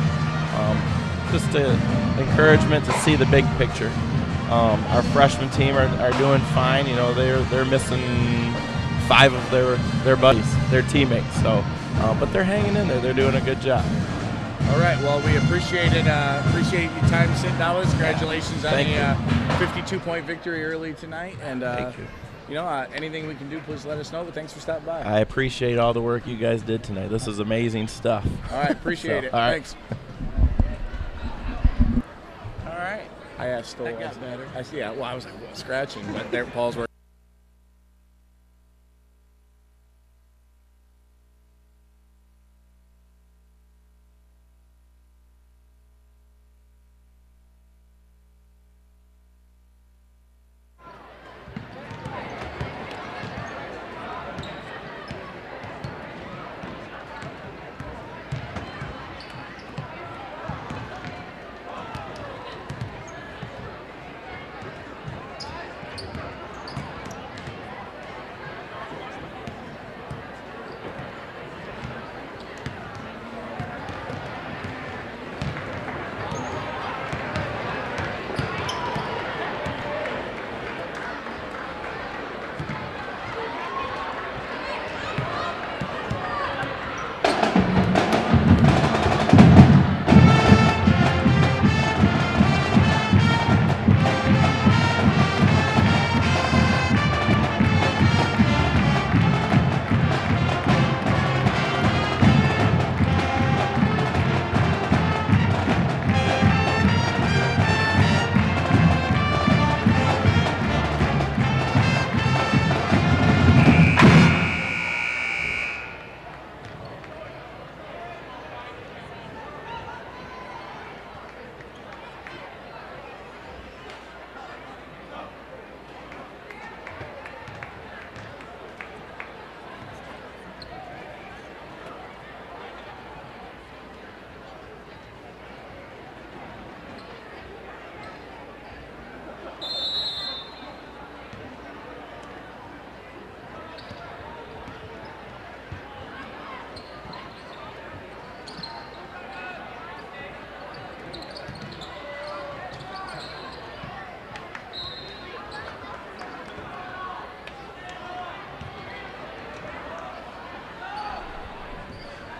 Speaker 10: just encouragement to see the big picture. Our freshman team are doing fine. You know, they're missing 5 of their buddies, their teammates. So, but they're hanging in there. They're doing a good job.
Speaker 1: All right. Well, we appreciate it. Appreciate your time sitting down with us. Congratulations on a 52-point victory early tonight. And
Speaker 10: thank you.
Speaker 1: You know, anything we can do, please let us know. But thanks for stopping by.
Speaker 10: I appreciate all the work you guys did tonight. This is amazing stuff.
Speaker 1: All right. Appreciate it.
Speaker 10: All right.
Speaker 1: Thanks. All right. I asked Stoll. That got better. Well, I was like, scratching, but there, Paul's working.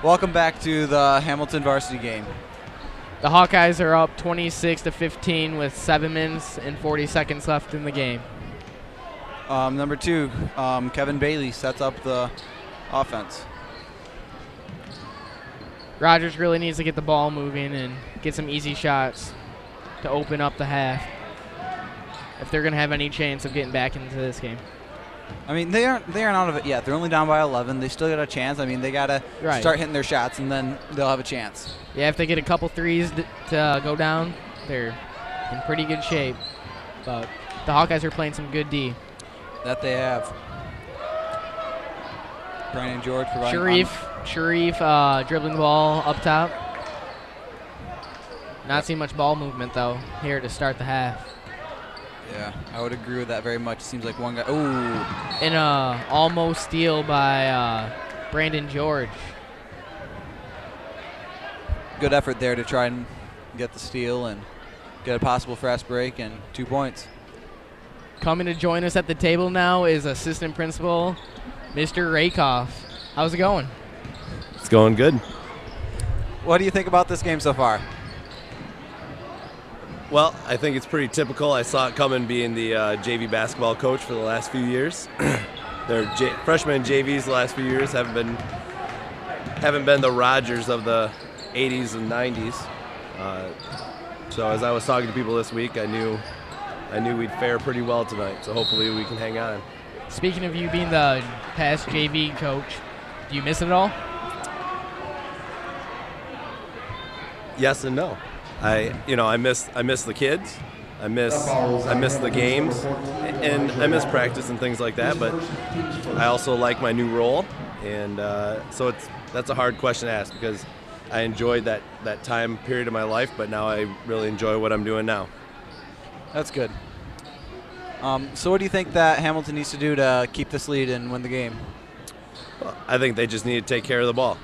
Speaker 2: Welcome back to the Hamilton varsity game.
Speaker 3: The Hawkeyes are up 26-15 with 7 minutes and 40 seconds left in the game.
Speaker 2: Number 2, Kevin Bailey sets up the offense.
Speaker 3: Rogers really needs to get the ball moving and get some easy shots to open up the half if they're going to have any chance of getting back into this game.
Speaker 2: I mean, they aren't out of it yet. They're only down by 11. They still got a chance. I mean, they got to start hitting their shots, and then they'll have a chance.
Speaker 3: Yeah, if they get a couple threes to go down, they're in pretty good shape. But the Hawkeyes are playing some good D.
Speaker 2: That they have. Brian and George providing.
Speaker 3: Sharif dribbling the ball up top. Not seeing much ball movement, though, here to start the half.
Speaker 2: Yeah, I would agree with that very much. It seems like one guy. Ooh.
Speaker 3: And almost steal by Brandon George.
Speaker 2: Good effort there to try and get the steal and get a possible fast break and 2 points.
Speaker 3: Coming to join us at the table now is assistant principal, Mr. Rakoff. How's it going?
Speaker 11: It's going good.
Speaker 2: What do you think about this game so far?
Speaker 11: Well, I think it's pretty typical. I saw it coming being the JV basketball coach for the last few years. Their freshmen JVs the last few years haven't been the Rogers of the 80s and 90s. So as I was talking to people this week, I knew we'd fare pretty well tonight. So hopefully we can hang on.
Speaker 3: Speaking of you being the past JV coach, do you miss it at all?
Speaker 11: Yes and no. I miss the kids. I miss the games, and I miss practice and things like that. But I also like my new role, and so that's a hard question to ask because I enjoyed that time period of my life, but now I really enjoy what I'm doing now.
Speaker 2: That's good. So what do you think that Hamilton needs to do to keep this lead and win the game?
Speaker 11: Well, I think they just need to take care of the ball.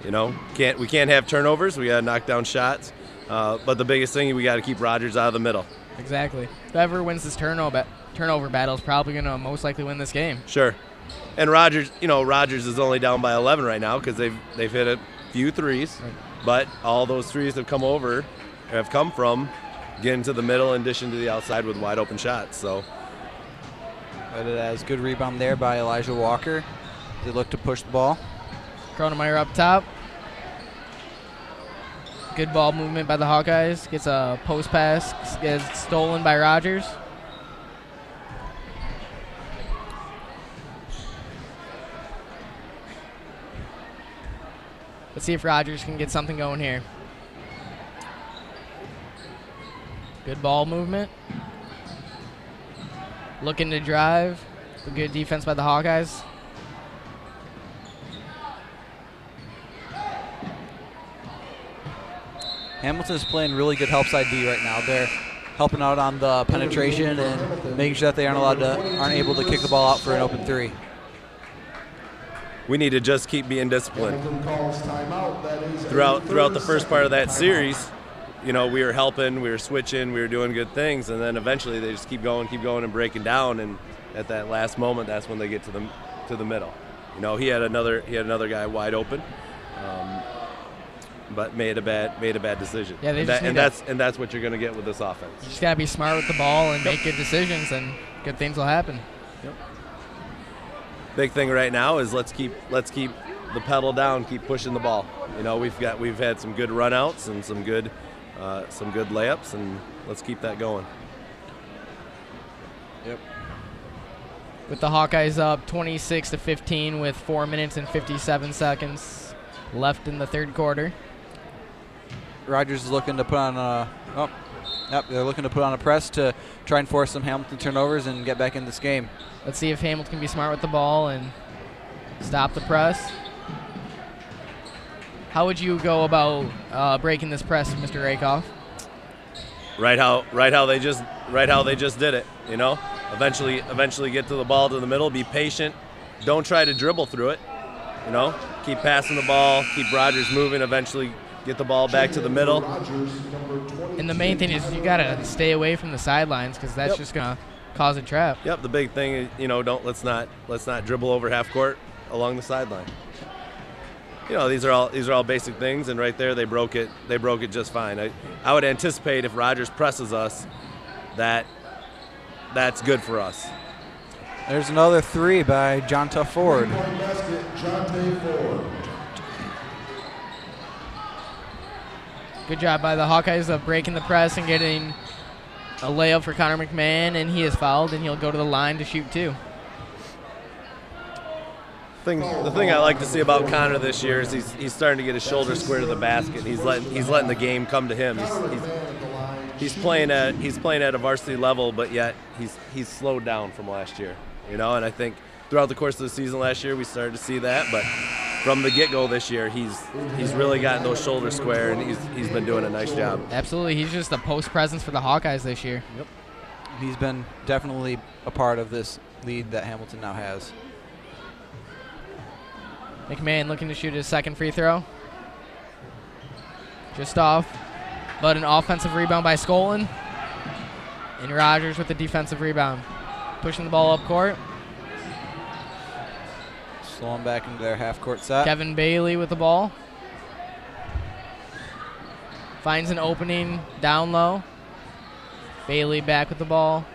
Speaker 11: We can't have turnovers. We got to knock down shots. But the biggest thing, we got to keep Rogers out of the middle.
Speaker 3: Exactly. Whoever wins this turnover battle is probably going to most likely win this game.
Speaker 11: Sure. And Rogers is only down by 11 right now because they've hit a few threes, right. But all those threes have come from getting to the middle in addition to the outside with wide open shots. So.
Speaker 2: But it has good rebound there by Elijah Walker. They look to push the ball.
Speaker 3: Kronemeyer up top. Good ball movement by the Hawkeyes. Gets a post pass. Gets stolen by Rogers. Let's see if Rogers can get something going here. Good ball movement. Looking to drive. Good defense by the Hawkeyes.
Speaker 2: Hamilton is playing really good help side D right now. They're helping out on the penetration and making sure that they aren't able to kick the ball out for an open three.
Speaker 11: We need to just keep being disciplined. Throughout the first part of that series, we were helping, we were switching, we were doing good things, and then eventually they just keep going and breaking down, and at that last moment, that's when they get to the middle. He had another guy wide open. But made a bad decision.
Speaker 3: Yeah,
Speaker 11: and that's what you're going to get with this offense.
Speaker 3: You just got to be smart with the ball and make good decisions, and good things will happen.
Speaker 11: Yep. Big thing right now is let's keep the pedal down, keep pushing the ball. We've had some good runouts and some good layups, and let's keep that going.
Speaker 2: Yep.
Speaker 3: With the Hawkeyes up 26-15 with 4 minutes and 57 seconds left in the third quarter.
Speaker 2: Rogers is looking to put on they're looking to put on a press to try and force some Hamilton turnovers and get back in this game.
Speaker 3: Let's see if Hamilton can be smart with the ball and stop the press. How would you go about breaking this press, Mr. Rakoff?
Speaker 11: Right how they just did it. Eventually get to the ball to the middle. Be patient. Don't try to dribble through it. Keep passing the ball. Keep Rogers moving. Eventually get the ball back to the middle.
Speaker 3: And the main thing is you gotta stay away from the sidelines because that's just gonna cause a trap.
Speaker 11: Yep. The big thing is let's not dribble over half court along the sideline. these are all basic things, and right there they broke it just fine. I would anticipate if Rogers presses us, that's good for us.
Speaker 2: There's another three by Jonta Ford.
Speaker 3: Good job by the Hawkeyes of breaking the press and getting a layup for Connor McMahon, and he is fouled, and he'll go to the line to shoot 2.
Speaker 11: The thing I like to see about Connor this year is he's starting to get his shoulder square to the basket. He's letting the game come to him. He's playing at a varsity level, but yet he's slowed down from last year. And I think throughout the course of the season last year we started to see that, but from the get-go this year he's really gotten those shoulders square, and he's been doing a nice job.
Speaker 3: Absolutely, he's just a post presence for the Hawkeyes this year.
Speaker 2: Yep, he's been definitely a part of this lead that Hamilton now has.
Speaker 3: McMahon looking to shoot his second free throw. Just off, but an offensive rebound by Skolin. And Rogers with the defensive rebound. Pushing the ball up court.
Speaker 2: Slow them back into their half-court set.
Speaker 3: Kevin Bailey with the ball. Finds an opening down low. Bailey back with the ball.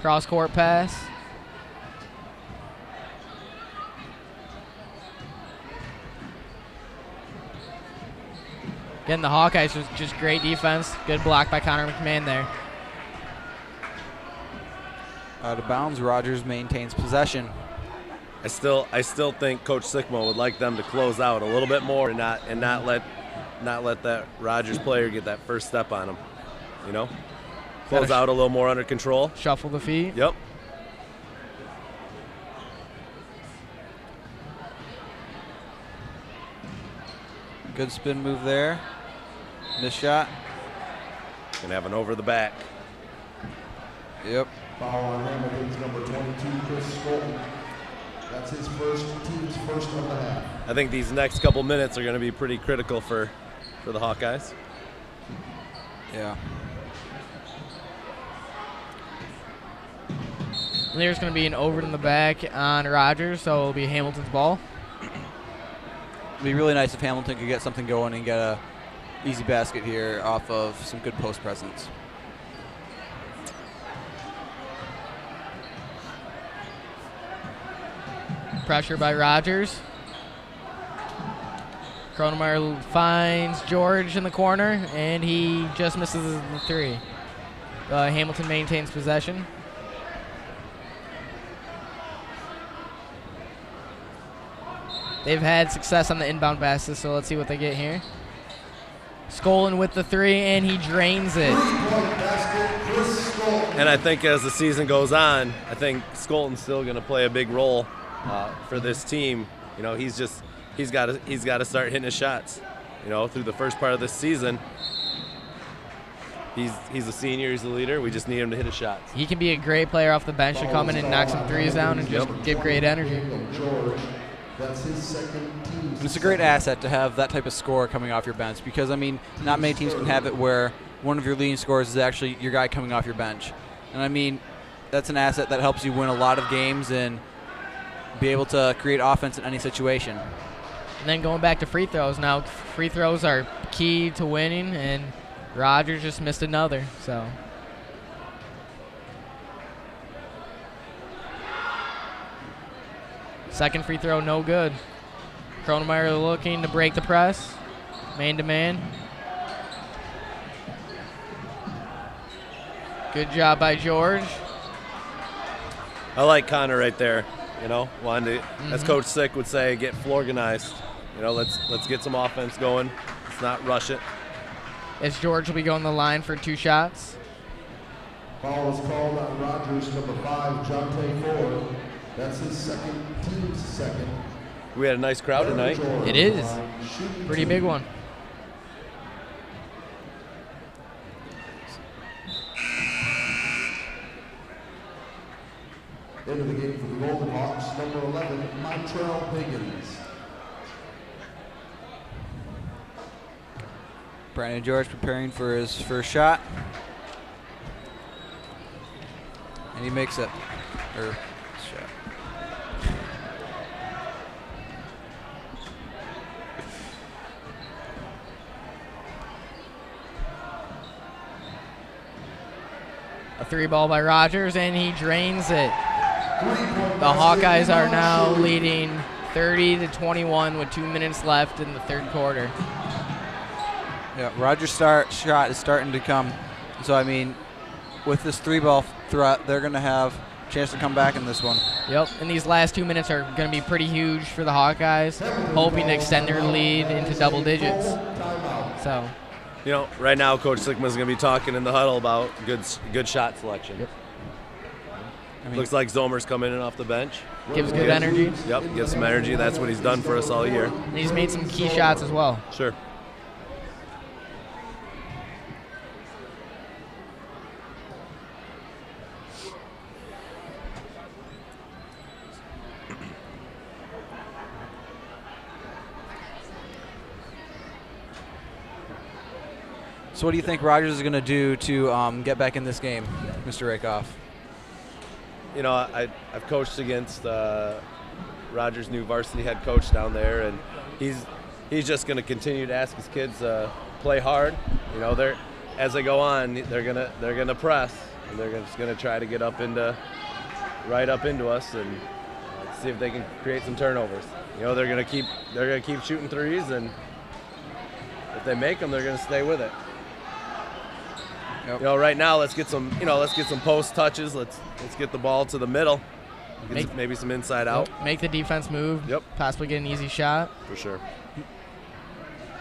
Speaker 3: Cross-court pass. Again, the Hawkeyes was just great defense. Good block by Connor McMahon there.
Speaker 2: Out of bounds, Rogers maintains possession.
Speaker 11: I still think Coach Sikma would like them to close out a little bit more and not let that Rogers player get that first step on him. Close out a little more under control.
Speaker 3: Shuffle the feet.
Speaker 11: Yep.
Speaker 2: Good spin move there. Missed shot.
Speaker 11: Gonna have an over the back.
Speaker 2: Yep.
Speaker 4: Foul on Hamilton's number 22, Chris Skolton. That's his team's first of the half.
Speaker 11: I think these next couple minutes are going to be pretty critical for the Hawkeyes.
Speaker 2: Yeah.
Speaker 3: There's going to be an over in the back on Rogers, so it'll be Hamilton's ball.
Speaker 2: It'd be really nice if Hamilton could get something going and get a easy basket here off of some good post presence.
Speaker 3: Pressure by Rogers. Kronemeyer finds George in the corner, and he just misses the 3. Hamilton maintains possession. They've had success on the inbound passes, so let's see what they get here. Skolin with the 3, and he drains it.
Speaker 11: And I think as the season goes on, I think Skolton's still going to play a big role for this team. He's got to start hitting his shots. Through the first part of this season, he's a senior, he's a leader. We just need him to hit his shots.
Speaker 3: He can be a great player off the bench to come in and knock some 3s down and just give great energy.
Speaker 4: That's his second team.
Speaker 2: It's a great asset to have that type of score coming off your bench because, not many teams can have it where one of your leading scorers is actually your guy coming off your bench. And, that's an asset that helps you win a lot of games and be able to create offense in any situation.
Speaker 3: And then going back to free throws. Now, free throws are key to winning, and Rogers just missed another. So second free throw, no good. Kronemeyer looking to break the press. Man-to-man. Good job by George.
Speaker 11: I like Connor right there. Wanted to, as Coach Sick would say, get floor organized. Let's get some offense going. Let's not rush it.
Speaker 3: As George will be going the line for 2 shots.
Speaker 4: Foul is called on Rogers, number 5, Jonte Ford. That's his team's second.
Speaker 11: We had a nice crowd tonight.
Speaker 3: It is. Pretty big one.
Speaker 4: Into the game for the Golden Hawks, number 11, Montrell Higgins.
Speaker 2: Brandon George preparing for his first shot. And he makes it. Shot.
Speaker 3: A 3-ball by Rogers, and he drains it. The Hawkeyes are now leading 30-21 with 2 minutes left in the third quarter.
Speaker 2: Yeah, Rogers' shot is starting to come. So, I mean, with this 3-ball threat, they're going to have a chance to come back in this one.
Speaker 3: Yep, and these last 2 minutes are going to be pretty huge for the Hawkeyes, hoping to extend their lead into double digits. So,
Speaker 11: you know, right now Coach Sickma's going to be talking in the huddle about good shot selection.
Speaker 3: Yep.
Speaker 11: I mean, looks like Zomer's coming in off the bench.
Speaker 3: Gives good energy.
Speaker 11: Yep, gives some energy. That's what he's done for us all year.
Speaker 3: And he's made some key shots as well.
Speaker 11: Sure.
Speaker 2: So what do you think Rogers is going to do to get back in this game, Mr. Rakoff?
Speaker 11: You know, I've coached against Rogers' new varsity head coach down there, and he's just going to continue to ask his kids to play hard. You know, as they go on, they're gonna press, and they're just gonna try to get right up into us, and see if they can create some turnovers. You know, they're gonna keep shooting threes, and if they make them, they're gonna stay with it. Yep. You know, right now, let's get some post touches. Let's get the ball to the middle. Maybe some inside out.
Speaker 3: Make the defense move.
Speaker 11: Yep.
Speaker 3: Possibly get an easy shot.
Speaker 11: For sure.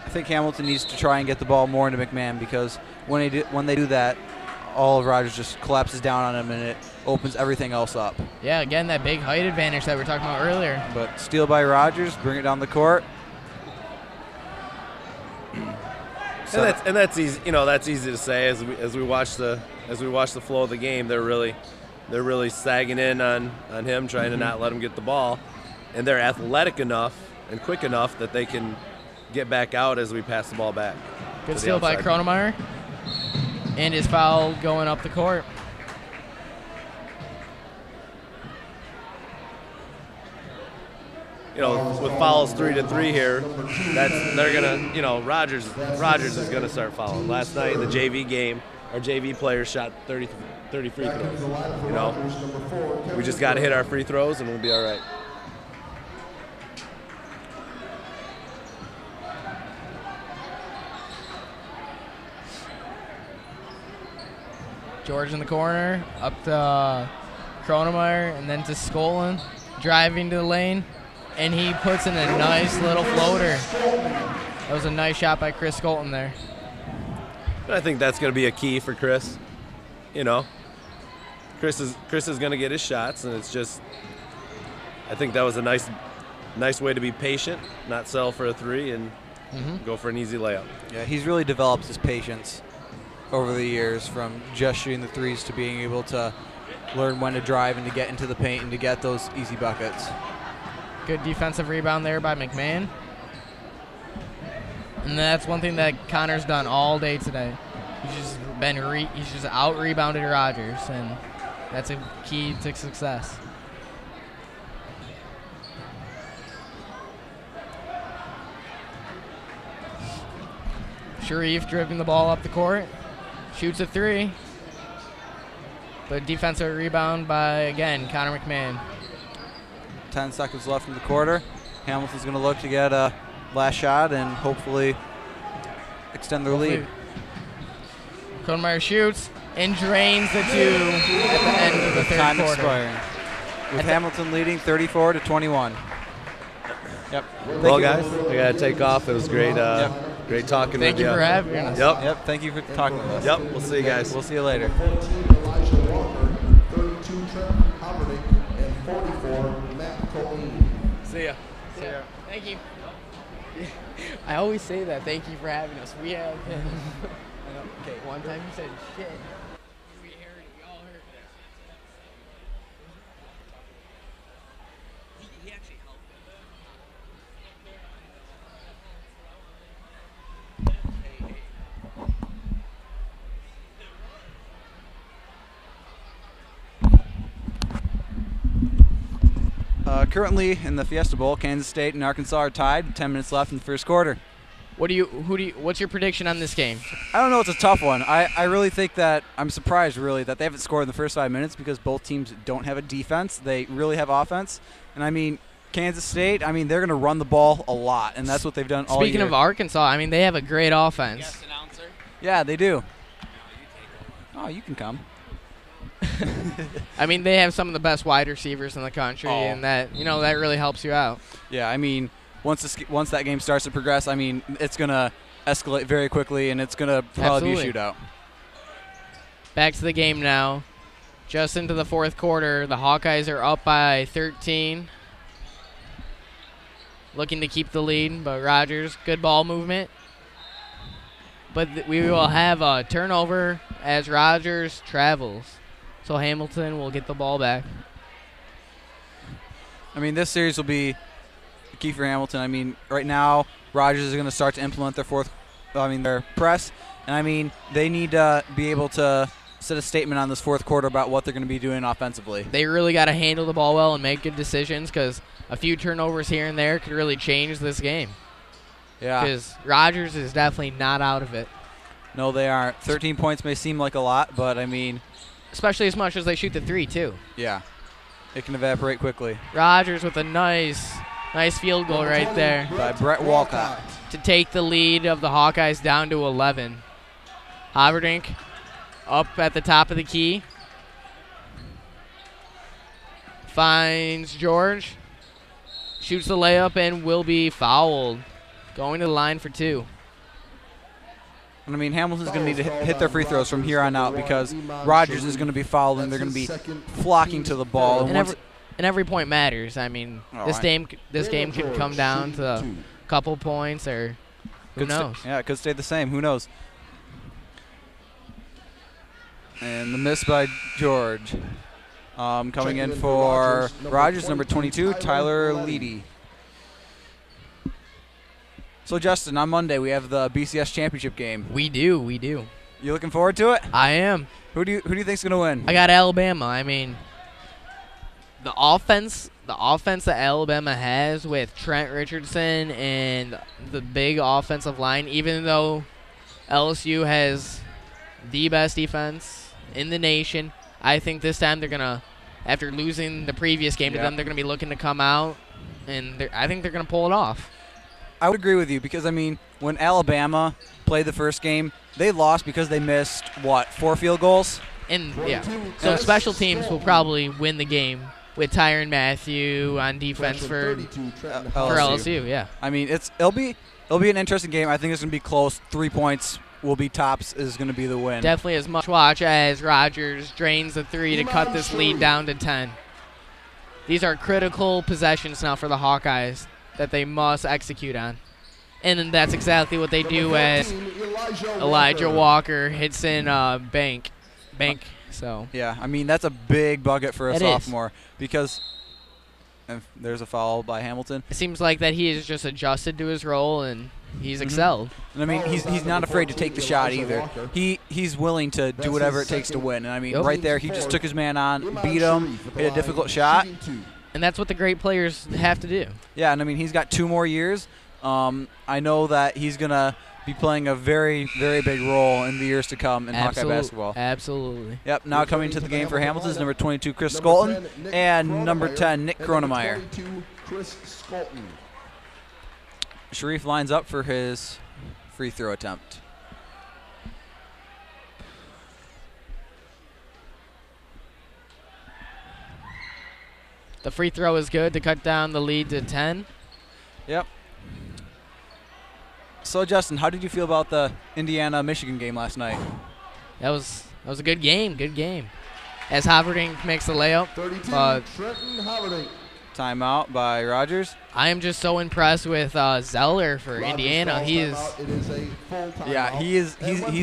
Speaker 2: I think Hamilton needs to try and get the ball more into McMahon, because when they do that, all of Rogers just collapses down on him, and it opens everything else up.
Speaker 3: Yeah, again, that big height advantage that we were talking about earlier.
Speaker 2: But steal by Rogers, bring it down the court.
Speaker 11: And that's easy. You know, that's easy to say as we watch the flow of the game. They're really sagging in on him, trying to not let him get the ball, and they're athletic enough and quick enough that they can get back out as we pass the ball back.
Speaker 3: Good steal by Kronemeyer, and his foul going up the court.
Speaker 11: You know, with fouls 3-3 here, they're gonna, you know, Rogers is gonna start fouling. Last night in the JV game, our JV players shot 30 free throws. You know, we just got to hit our free throws and we'll be all right.
Speaker 3: George in the corner, up to Kronemeyer, and then to Skolin, driving to the lane. And he puts in a nice little floater. That was a nice shot by Chris Skolton there.
Speaker 11: I think that's going to be a key for Chris. You know, Chris is going to get his shots, and it's just, I think that was a nice way to be patient, not settle for a three, and go for an easy layup.
Speaker 2: Yeah, he's really developed his patience over the years, from just shooting the threes to being able to learn when to drive and to get into the paint and to get those easy buckets.
Speaker 3: Good defensive rebound there by McMahon. And that's one thing that Connor's done all day today. He's just out-rebounded Rogers, and that's a key to success. Sharif dribbling the ball up the court, shoots a three, but defensive rebound by, again, Connor McMahon.
Speaker 2: 10 seconds left in the quarter. Hamilton's going to look to get a last shot and hopefully extend their lead.
Speaker 3: Kronemeyer shoots and drains the two at the end of the third
Speaker 2: time
Speaker 3: quarter.
Speaker 2: Expiring. With Hamilton leading 34-21. Yep.
Speaker 11: Well, guys, I got to take off. It was great. Great talking with you.
Speaker 3: Thank you for having us.
Speaker 11: Yep.
Speaker 2: Thank you for talking with us.
Speaker 11: Yep. We'll see you guys.
Speaker 2: We'll see you later.
Speaker 4: 32 Trent Havernick, and 44 Matt Colleen.
Speaker 3: See ya. Thank you. I always say that. Thank you for having us. We have been. Okay, one time you said shit. We all heard that. He actually helped.
Speaker 2: Currently in the Fiesta Bowl, Kansas State and Arkansas are tied with 10 minutes left in the first quarter.
Speaker 3: What's your prediction on this game?
Speaker 2: I don't know. It's a tough one. I really think that I'm surprised, really, that they haven't scored in the first 5 minutes because both teams don't have a defense. They really have offense. And, I mean, Kansas State, I mean, they're going to run the ball a lot, and that's what they've done all year.
Speaker 3: Speaking of Arkansas, I mean, they have a great offense.
Speaker 12: Yes, announcer.
Speaker 2: Yeah, they do. Oh, you can come.
Speaker 3: I mean, they have some of the best wide receivers in the country, and that really helps you out.
Speaker 2: Yeah, I mean, once that game starts to progress, I mean, it's going to escalate very quickly, and it's going to probably be a shootout.
Speaker 3: Back to the game now. Just into the fourth quarter, the Hawkeyes are up by 13. Looking to keep the lead, but Rogers, good ball movement. But we will have a turnover as Rogers travels. So Hamilton will get the ball back.
Speaker 2: I mean, this series will be key for Hamilton. I mean, right now, Rogers is going to start to implement their press. And, I mean, they need to be able to set a statement on this fourth quarter about what they're going to be doing offensively.
Speaker 3: They really got to handle the ball well and make good decisions because a few turnovers here and there could really change this game.
Speaker 2: Yeah.
Speaker 3: Because Rogers is definitely not out of it.
Speaker 2: No, they aren't. 13 points may seem like a lot, but, I mean,
Speaker 3: especially as much as they shoot the three, too.
Speaker 2: Yeah. It can evaporate quickly.
Speaker 3: Rogers with a nice field goal right there.
Speaker 2: By Brett Walcott.
Speaker 3: To take the lead of the Hawkeyes down to 11. Haverdink up at the top of the key. Finds George. Shoots the layup and will be fouled. Going to the line for two.
Speaker 2: And I mean, Hamilton's going to need to hit their free throws from here on out because Rogers is going to be fouling. They're going to be flocking to the ball.
Speaker 3: And every point matters. I mean, this game could come down to a couple points or who knows.
Speaker 2: Yeah, it could stay the same. Who knows? And the miss by George. Coming in for Rogers, number 22, Tyler Leedy. So, Justin, on Monday we have the BCS championship game.
Speaker 3: We do.
Speaker 2: You looking forward to it?
Speaker 3: I am.
Speaker 2: Who do you think's gonna win?
Speaker 3: I got Alabama. I mean, the offense that Alabama has with Trent Richardson and the big offensive line, even though LSU has the best defense in the nation, I think this time they're gonna, after losing the previous game to them, they're gonna be looking to come out, and I think they're gonna pull it off.
Speaker 2: I would agree with you because, I mean, when Alabama played the first game, they lost because they missed, 4 field goals?
Speaker 3: And, so special teams will probably win the game with Tyrann Mathieu on defense for LSU, yeah.
Speaker 2: I mean, it'll be an interesting game. I think it's going to be close. 3 points will be tops is going to be the win.
Speaker 3: Definitely as much watch as Rogers drains the three to cut this lead down to 10. These are critical possessions now for the Hawkeyes that they must execute on. And that's exactly what they do as Elijah Walker hits in bank. So
Speaker 2: yeah, I mean, that's a big bucket for a sophomore because there's a foul by Hamilton.
Speaker 3: It seems like that he has just adjusted to his role and he's excelled.
Speaker 2: And I mean, he's not afraid to take the shot either. He's willing to do whatever it takes to win. And I mean, right there, he just took his man on, beat him, hit a difficult shot.
Speaker 3: And that's what the great players have to do.
Speaker 2: Yeah, and I mean, he's got 2 more years. I know that he's going to be playing a very, very big role in the years to come in Hawkeye basketball.
Speaker 3: Absolutely.
Speaker 2: Yep, now coming to the game for Hamilton is number 22, Chris Skolton, and number 10, Nick Kronemeyer. Sharif lines up for his free throw attempt.
Speaker 3: The free throw is good to cut down the lead to 10.
Speaker 2: Yep. So, Justin, how did you feel about the Indiana-Michigan game last night?
Speaker 3: That was a good game. As Haverdink makes the layup.
Speaker 2: Timeout by Rogers.
Speaker 3: I am just so impressed with Zeller for Indiana. He's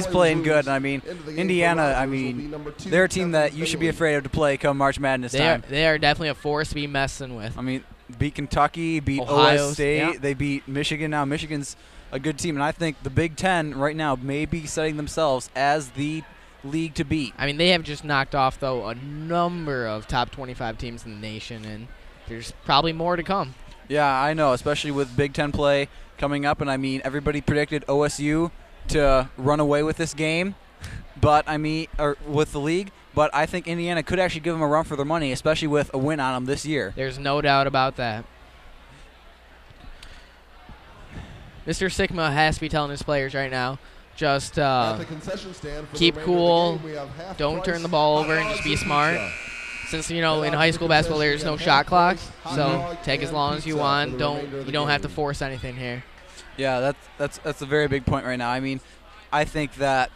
Speaker 2: playing good. And I mean, Indiana, I mean, they're a team that you should be afraid of to play come March Madness time.
Speaker 3: They are definitely a force to be messing with.
Speaker 2: I mean, beat Kentucky, beat
Speaker 3: Ohio
Speaker 2: State,
Speaker 3: yeah.
Speaker 2: They beat Michigan. Now Michigan's a good team, and I think the Big Ten right now may be setting themselves as the league to beat.
Speaker 3: I mean, they have just knocked off, though, a number of top 25 teams in the nation, and there's probably more to come.
Speaker 2: Yeah, I know, especially with Big Ten play coming up. And, I mean, everybody predicted OSU to run away with this game, or with the league. But I think Indiana could actually give them a run for their money, especially with a win on them this year.
Speaker 3: There's no doubt about that. Mr. Sigma has to be telling his players right now, just keep cool, don't turn the ball over, and just be smart. Since, in high school basketball there's no shot clock, so take as long as you want. You don't have to force anything here.
Speaker 2: Yeah, that's a very big point right now. I mean, I think that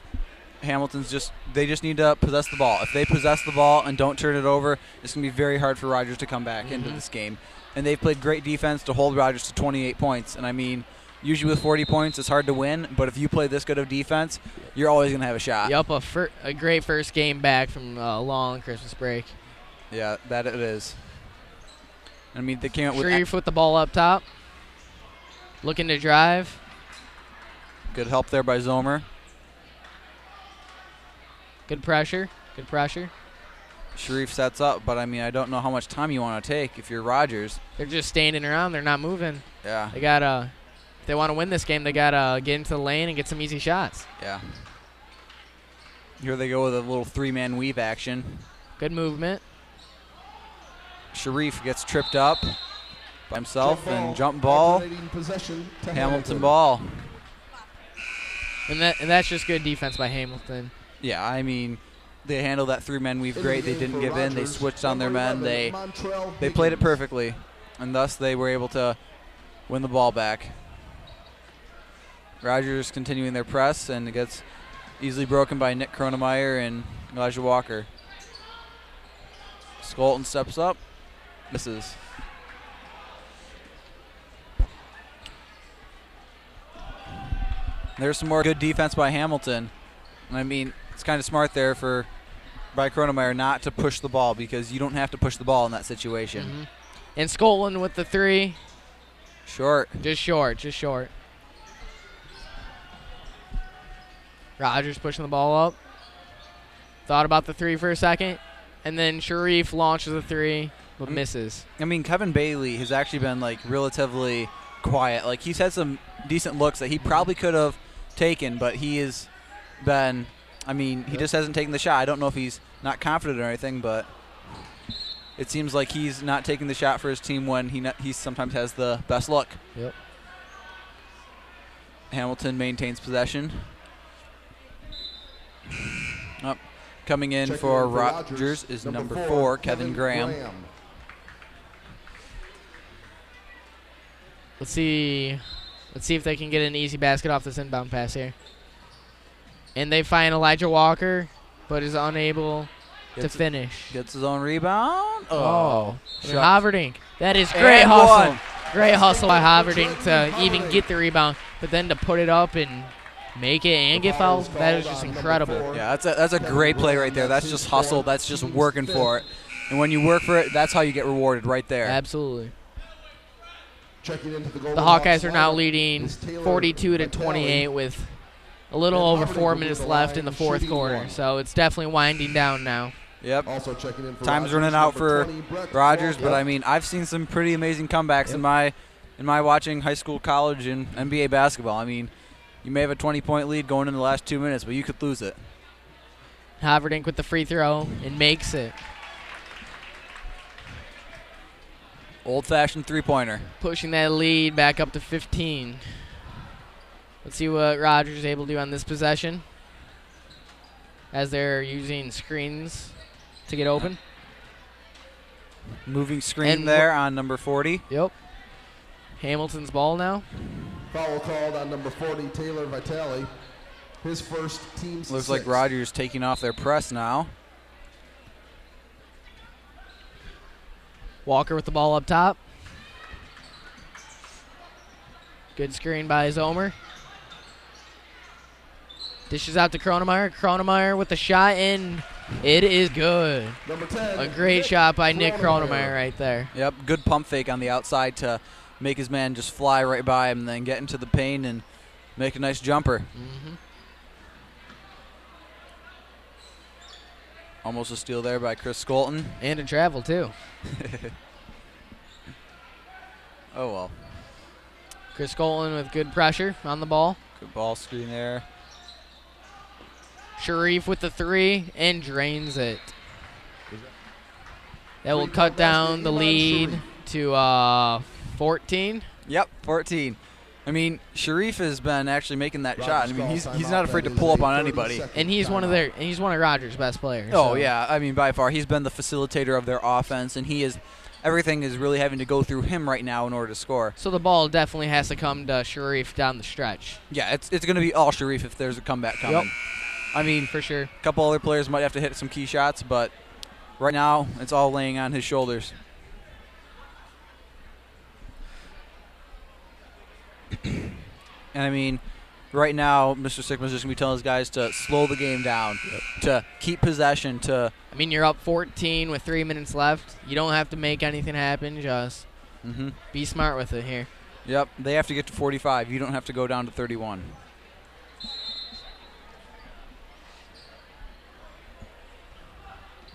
Speaker 2: Hamilton's just need to possess the ball. If they possess the ball and don't turn it over, it's going to be very hard for Rogers to come back into this game. And they've played great defense to hold Rogers to 28 points. And, I mean, usually with 40 points it's hard to win, but if you play this good of defense, you're always going to have a shot.
Speaker 3: Yup, a great first game back from a long Christmas break.
Speaker 2: Yeah, that it is. I mean, they came up with
Speaker 3: Sharif with the ball up top, looking to drive.
Speaker 2: Good help there by Zomer.
Speaker 3: Good pressure.
Speaker 2: Sharif sets up, but, I mean, I don't know how much time you want to take if you're Rogers.
Speaker 3: They're just standing around. They're not moving.
Speaker 2: Yeah.
Speaker 3: If they want to win this game, they got to get into the lane and get some easy shots.
Speaker 2: Yeah. Here they go with a little three-man weave action.
Speaker 3: Good movement.
Speaker 2: Sharif gets tripped up by himself and jump ball. Hamilton ball.
Speaker 3: And that's just good defense by Hamilton.
Speaker 2: Yeah, I mean, they handled that three-man weave great. They didn't give in. They switched on their men. They played it perfectly, and thus they were able to win the ball back. Rogers continuing their press, and it gets easily broken by Nick Kronemeyer and Elijah Walker. Skolton steps up. Misses. There's some more good defense by Hamilton. And I mean, it's kind of smart there by Kronemeyer not to push the ball, because you don't have to push the ball in that situation.
Speaker 3: And Skolton with the three.
Speaker 2: Short.
Speaker 3: Just short. Rogers pushing the ball up. Thought about the three for a second. And then Sharif launches a three, but misses.
Speaker 2: I mean, Kevin Bailey has actually been, relatively quiet. He's had some decent looks that he probably could have taken, but he has been, he just hasn't taken the shot. I don't know if he's not confident or anything, but it seems like he's not taking the shot for his team when he sometimes has the best look.
Speaker 3: Yep.
Speaker 2: Hamilton maintains possession. Coming in for Rogers is number 4, Kevin Graham.
Speaker 3: Let's see if they can get an easy basket off this inbound pass here. And they find Elijah Walker, but is unable to finish.
Speaker 2: Gets his own rebound.
Speaker 3: Haverdink. That is great hustle. Great hustle by Haverdink to even get the rebound, but then to put it up and make it and get fouled, that is just incredible.
Speaker 2: Yeah, that's a great play right there. That's just hustle. That's just working for it. And when you work for it, that's how you get rewarded right there.
Speaker 3: Absolutely. The Hawkeyes are now leading 42-28 with a little over 4 minutes left in the fourth quarter. So it's definitely winding down now.
Speaker 2: Yep. Time's running out for Rogers, but I've seen some pretty amazing comebacks in my watching high school, college, and NBA basketball. You may have a 20-point lead going in the last 2 minutes, but you could lose it.
Speaker 3: Haverdink with the free throw and makes it.
Speaker 2: Old-fashioned three-pointer.
Speaker 3: Pushing that lead back up to 15. Let's see what Rogers is able to do on this possession as they're using screens to get open.
Speaker 2: Moving screen there on number 40.
Speaker 3: Yep. Hamilton's ball now.
Speaker 4: Foul called on number 40, Taylor Vitale. His first team's
Speaker 2: Looks like Rogers taking off their press now.
Speaker 3: Walker with the ball up top. Good screen by Zomer. Dishes out to Kronemeyer. Kronemeyer with the shot, and it is good.
Speaker 4: Number 10,
Speaker 3: a great shot by Nick Kronemeyer right there.
Speaker 2: Yep, good pump fake on the outside to make his man just fly right by him and then get into the paint and make a nice jumper. Almost a steal there by Chris Skolton.
Speaker 3: And a travel, too.
Speaker 2: Oh, well.
Speaker 3: Chris Colton with good pressure on the ball.
Speaker 2: Good ball screen there.
Speaker 3: Sharif with the 3 and drains it. That will cut down the lead to 14.
Speaker 2: Yep, 14. I mean, Sharif has been actually making that shot. I mean, he's not afraid to pull up on anybody.
Speaker 3: And he's one of Rogers' best players.
Speaker 2: Oh, yeah. I mean, by far, he's been the facilitator of their offense, and everything is really having to go through him right now in order to score.
Speaker 3: So the ball definitely has to come to Sharif down the stretch.
Speaker 2: Yeah, it's going to be all Sharif if there's a comeback coming.
Speaker 3: Yep.
Speaker 2: I mean,
Speaker 3: for sure.
Speaker 2: A couple other players might have to hit some key shots, but right now it's all laying on his shoulders. And I mean, right now, Mr. Sickman's just going to be telling his guys to slow the game down, to keep possession, I
Speaker 3: mean, you're up 14 with 3 minutes left. You don't have to make anything happen. Just be smart with it here.
Speaker 2: Yep, they have to get to 45. You don't have to go down to 31.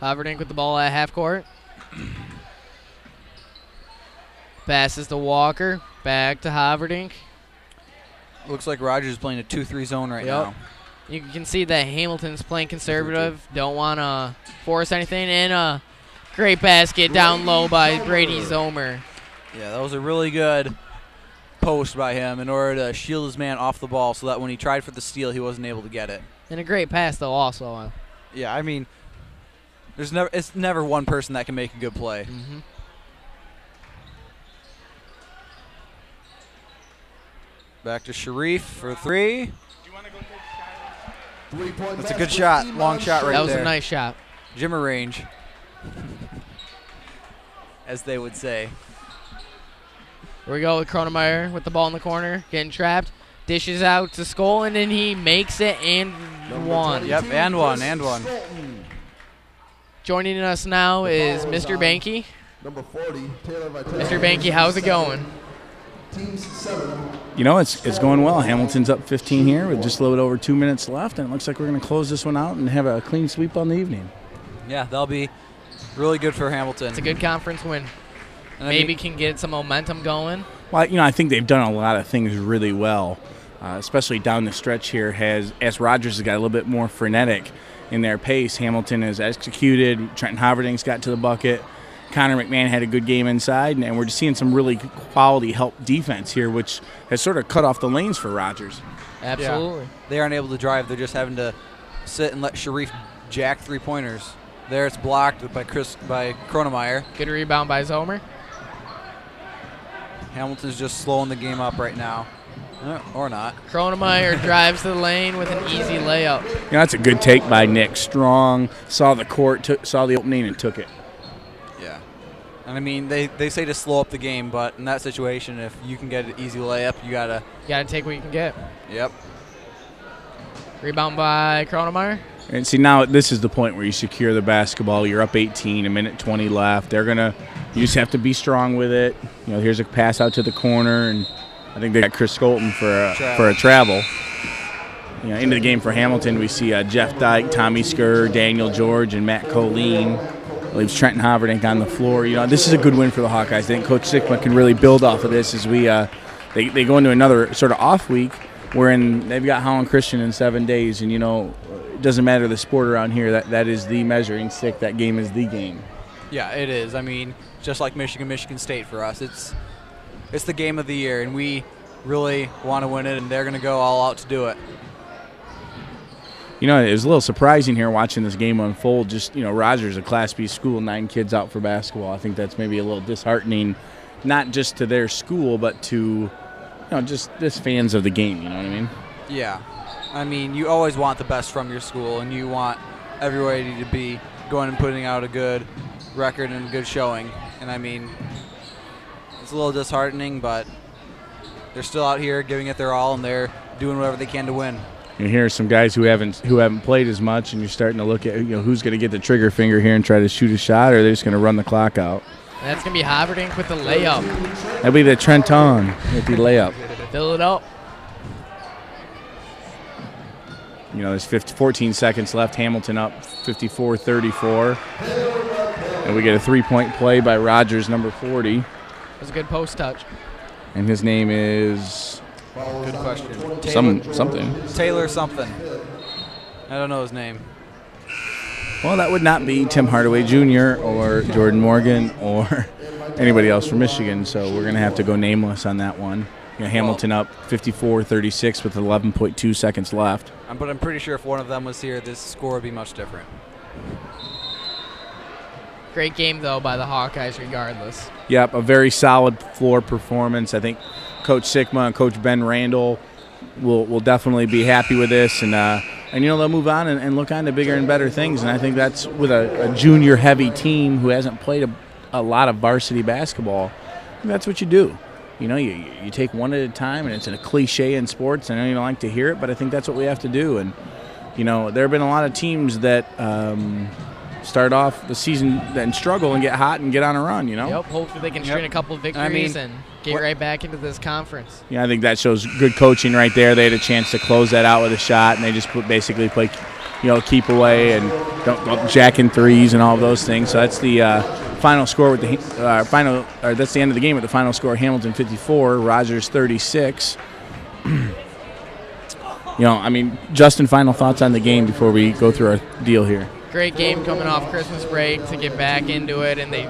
Speaker 3: Haverdink with the ball at half court. Passes to Walker. Back to Haverdink.
Speaker 2: Looks like Rogers is playing a 2-3 zone right now.
Speaker 3: You can see that Hamilton's playing conservative. Don't want to force anything. And a great basket down low by Brady Zomer.
Speaker 2: Yeah, that was a really good post by him in order to shield his man off the ball so that when he tried for the steal, he wasn't able to get it.
Speaker 3: And a great pass, though, also.
Speaker 2: Yeah, I mean, it's never one person that can make a good play. Back to Sharif for 3. That's a good shot. Long shot right there.
Speaker 3: That was a nice shot.
Speaker 2: Jimmer range, as they would say.
Speaker 3: Here we go with Kronemeyer with the ball in the corner, getting trapped. Dishes out to Skolin, and he makes it and one.
Speaker 2: Yep, and one.
Speaker 3: Joining us now is Mr. Banky.
Speaker 4: Number 40, Taylor
Speaker 3: Mr. Banky, how's it going?
Speaker 1: You know, it's going well. Hamilton's up 15 here with just a little bit over 2 minutes left, and it looks like we're going to close this one out and have a clean sweep on the evening.
Speaker 2: Yeah, that'll be really good for Hamilton.
Speaker 3: It's a good conference win. And maybe can get some momentum going.
Speaker 1: Well, you know, I think they've done a lot of things really well, especially down the stretch here. As Rogers has got a little bit more frenetic in their pace, Hamilton has executed. Trenton Haverdink's got to the bucket. Connor McMahon had a good game inside, and we're just seeing some really quality help defense here, which has sort of cut off the lanes for Rogers.
Speaker 3: Absolutely.
Speaker 2: Yeah. They aren't able to drive. They're just having to sit and let Sharif jack 3-pointers. There it's blocked by Kronemeyer.
Speaker 3: Good rebound by Zomer.
Speaker 2: Hamilton's just slowing the game up right now. Or not.
Speaker 3: Kronemeyer drives to the lane with an easy layup.
Speaker 1: You know, that's a good take by Nick. Strong, saw the court, saw the opening, and took it.
Speaker 2: Yeah. And I mean, they say to slow up the game, but in that situation, if you can get an easy layup, you gotta
Speaker 3: take what you can get.
Speaker 2: Yep.
Speaker 3: Rebound by Kronemeyer.
Speaker 1: And see, now this is the point where you secure the basketball. You're up 18, a minute 20 left. You just have to be strong with it. You know, here's a pass out to the corner, and I think they got Chris Skolton for a travel. You know, into the game for Hamilton, we see Jeff Dyke, Tommy Skur, Daniel George, and Matt Colleen. Leaves Trenton Haverdink on the floor. You know, this is a good win for the Hawkeyes. I think Coach Sickma can really build off of this as they go into another sort of off week, wherein they've got Holland Christian in 7 days, and you know, it doesn't matter the sport around here. That is the measuring stick. That game is the game.
Speaker 2: Yeah, it is. I mean, just like Michigan State for us, it's the game of the year, and we really want to win it, and they're going to go all out to do it.
Speaker 1: You know, it was a little surprising here watching this game unfold. Just, you know, Rogers, a Class B school, 9 kids out for basketball. I think that's maybe a little disheartening, not just to their school, but to, you know, just fans of the game. You know what I mean?
Speaker 2: Yeah. I mean, you always want the best from your school, and you want everybody to be going and putting out a good record and a good showing. And I mean, it's a little disheartening, but they're still out here giving it their all, and they're doing whatever they can to win.
Speaker 1: And here are some guys who haven't played as much, and you're starting to look at, you know, who's going to get the trigger finger here and try to shoot a shot, or they're just going to run the clock out.
Speaker 3: And that's going to be Haverdink with the layup.
Speaker 1: That'll be the Trenton with the layup.
Speaker 3: Fill it up.
Speaker 1: You know, there's 14 seconds left. Hamilton up 54-34. And we get a 3-point play by Rogers, number 40.
Speaker 3: It was a good post touch.
Speaker 1: And his name is
Speaker 2: Good question.
Speaker 1: something.
Speaker 2: Taylor something. I don't know his name.
Speaker 1: Well, that would not be Tim Hardaway Jr. or Jordan Morgan or anybody else from Michigan, so we're going to have to go nameless on that one. Hamilton up 54-36 with 11.2 seconds left.
Speaker 2: But I'm pretty sure if one of them was here, this score would be much different.
Speaker 3: Great game, though, by the Hawkeyes regardless.
Speaker 1: Yep, a very solid floor performance. I think Coach Sikma and Coach Ben Randall will definitely be happy with this, and they'll move on and look on to bigger and better things. And I think that's with a junior-heavy team who hasn't played a lot of varsity basketball. That's what you do. You take one at a time, and it's a cliche in sports. I know you don't like to hear it, but I think that's what we have to do. And there have been a lot of teams that start off the season and struggle and get hot and get on a run.
Speaker 3: Yep. Hopefully they can string a couple of victories and get right back into this conference.
Speaker 1: Yeah, I think that shows good coaching right there. They had a chance to close that out with a shot, and they just basically play, keep away and don't go jack in threes and all of those things. So that's the final score with the that's the end of the game with the final score: Hamilton 54, Rogers 36. Justin, final thoughts on the game before we go through our deal here.
Speaker 3: Great game coming off Christmas break to get back into it, and they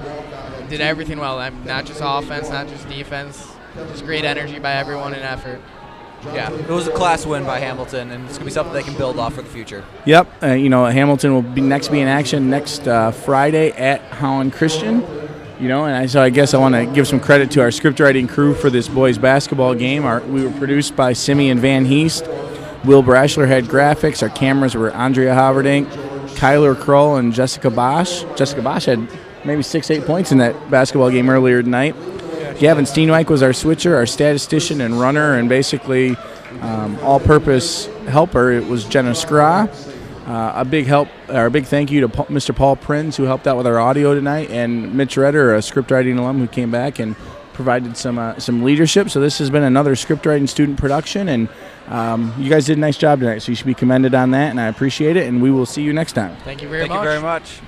Speaker 3: did everything well. Not just offense, not just defense, just great energy by everyone and effort.
Speaker 2: Yeah, it was a class win by Hamilton, and it's going to be something they can build off for the future.
Speaker 1: Yep. Hamilton will be in action next Friday at Holland Christian. So I guess I want to give some credit to our script writing crew for this boys basketball game. We were produced by Simeon Van Heest. Will Brashler had graphics. Our cameras were Andrea Haverdink, Kyler Kroll, and Jessica Bosch. Jessica Bosch had maybe 6-8 points in that basketball game earlier tonight. Gavin Steenwijk was our switcher, our statistician and runner, and basically all-purpose helper. It was Jenna Skra. A big thank you to Mr. Paul Prinz, who helped out with our audio tonight, and Mitch Redder, a script writing alum who came back and provided some leadership. So this has been another script writing student production, and you guys did a nice job tonight, so you should be commended on that, and I appreciate it, and we will see you next time.
Speaker 3: Thank you very much.
Speaker 2: Thank you very much.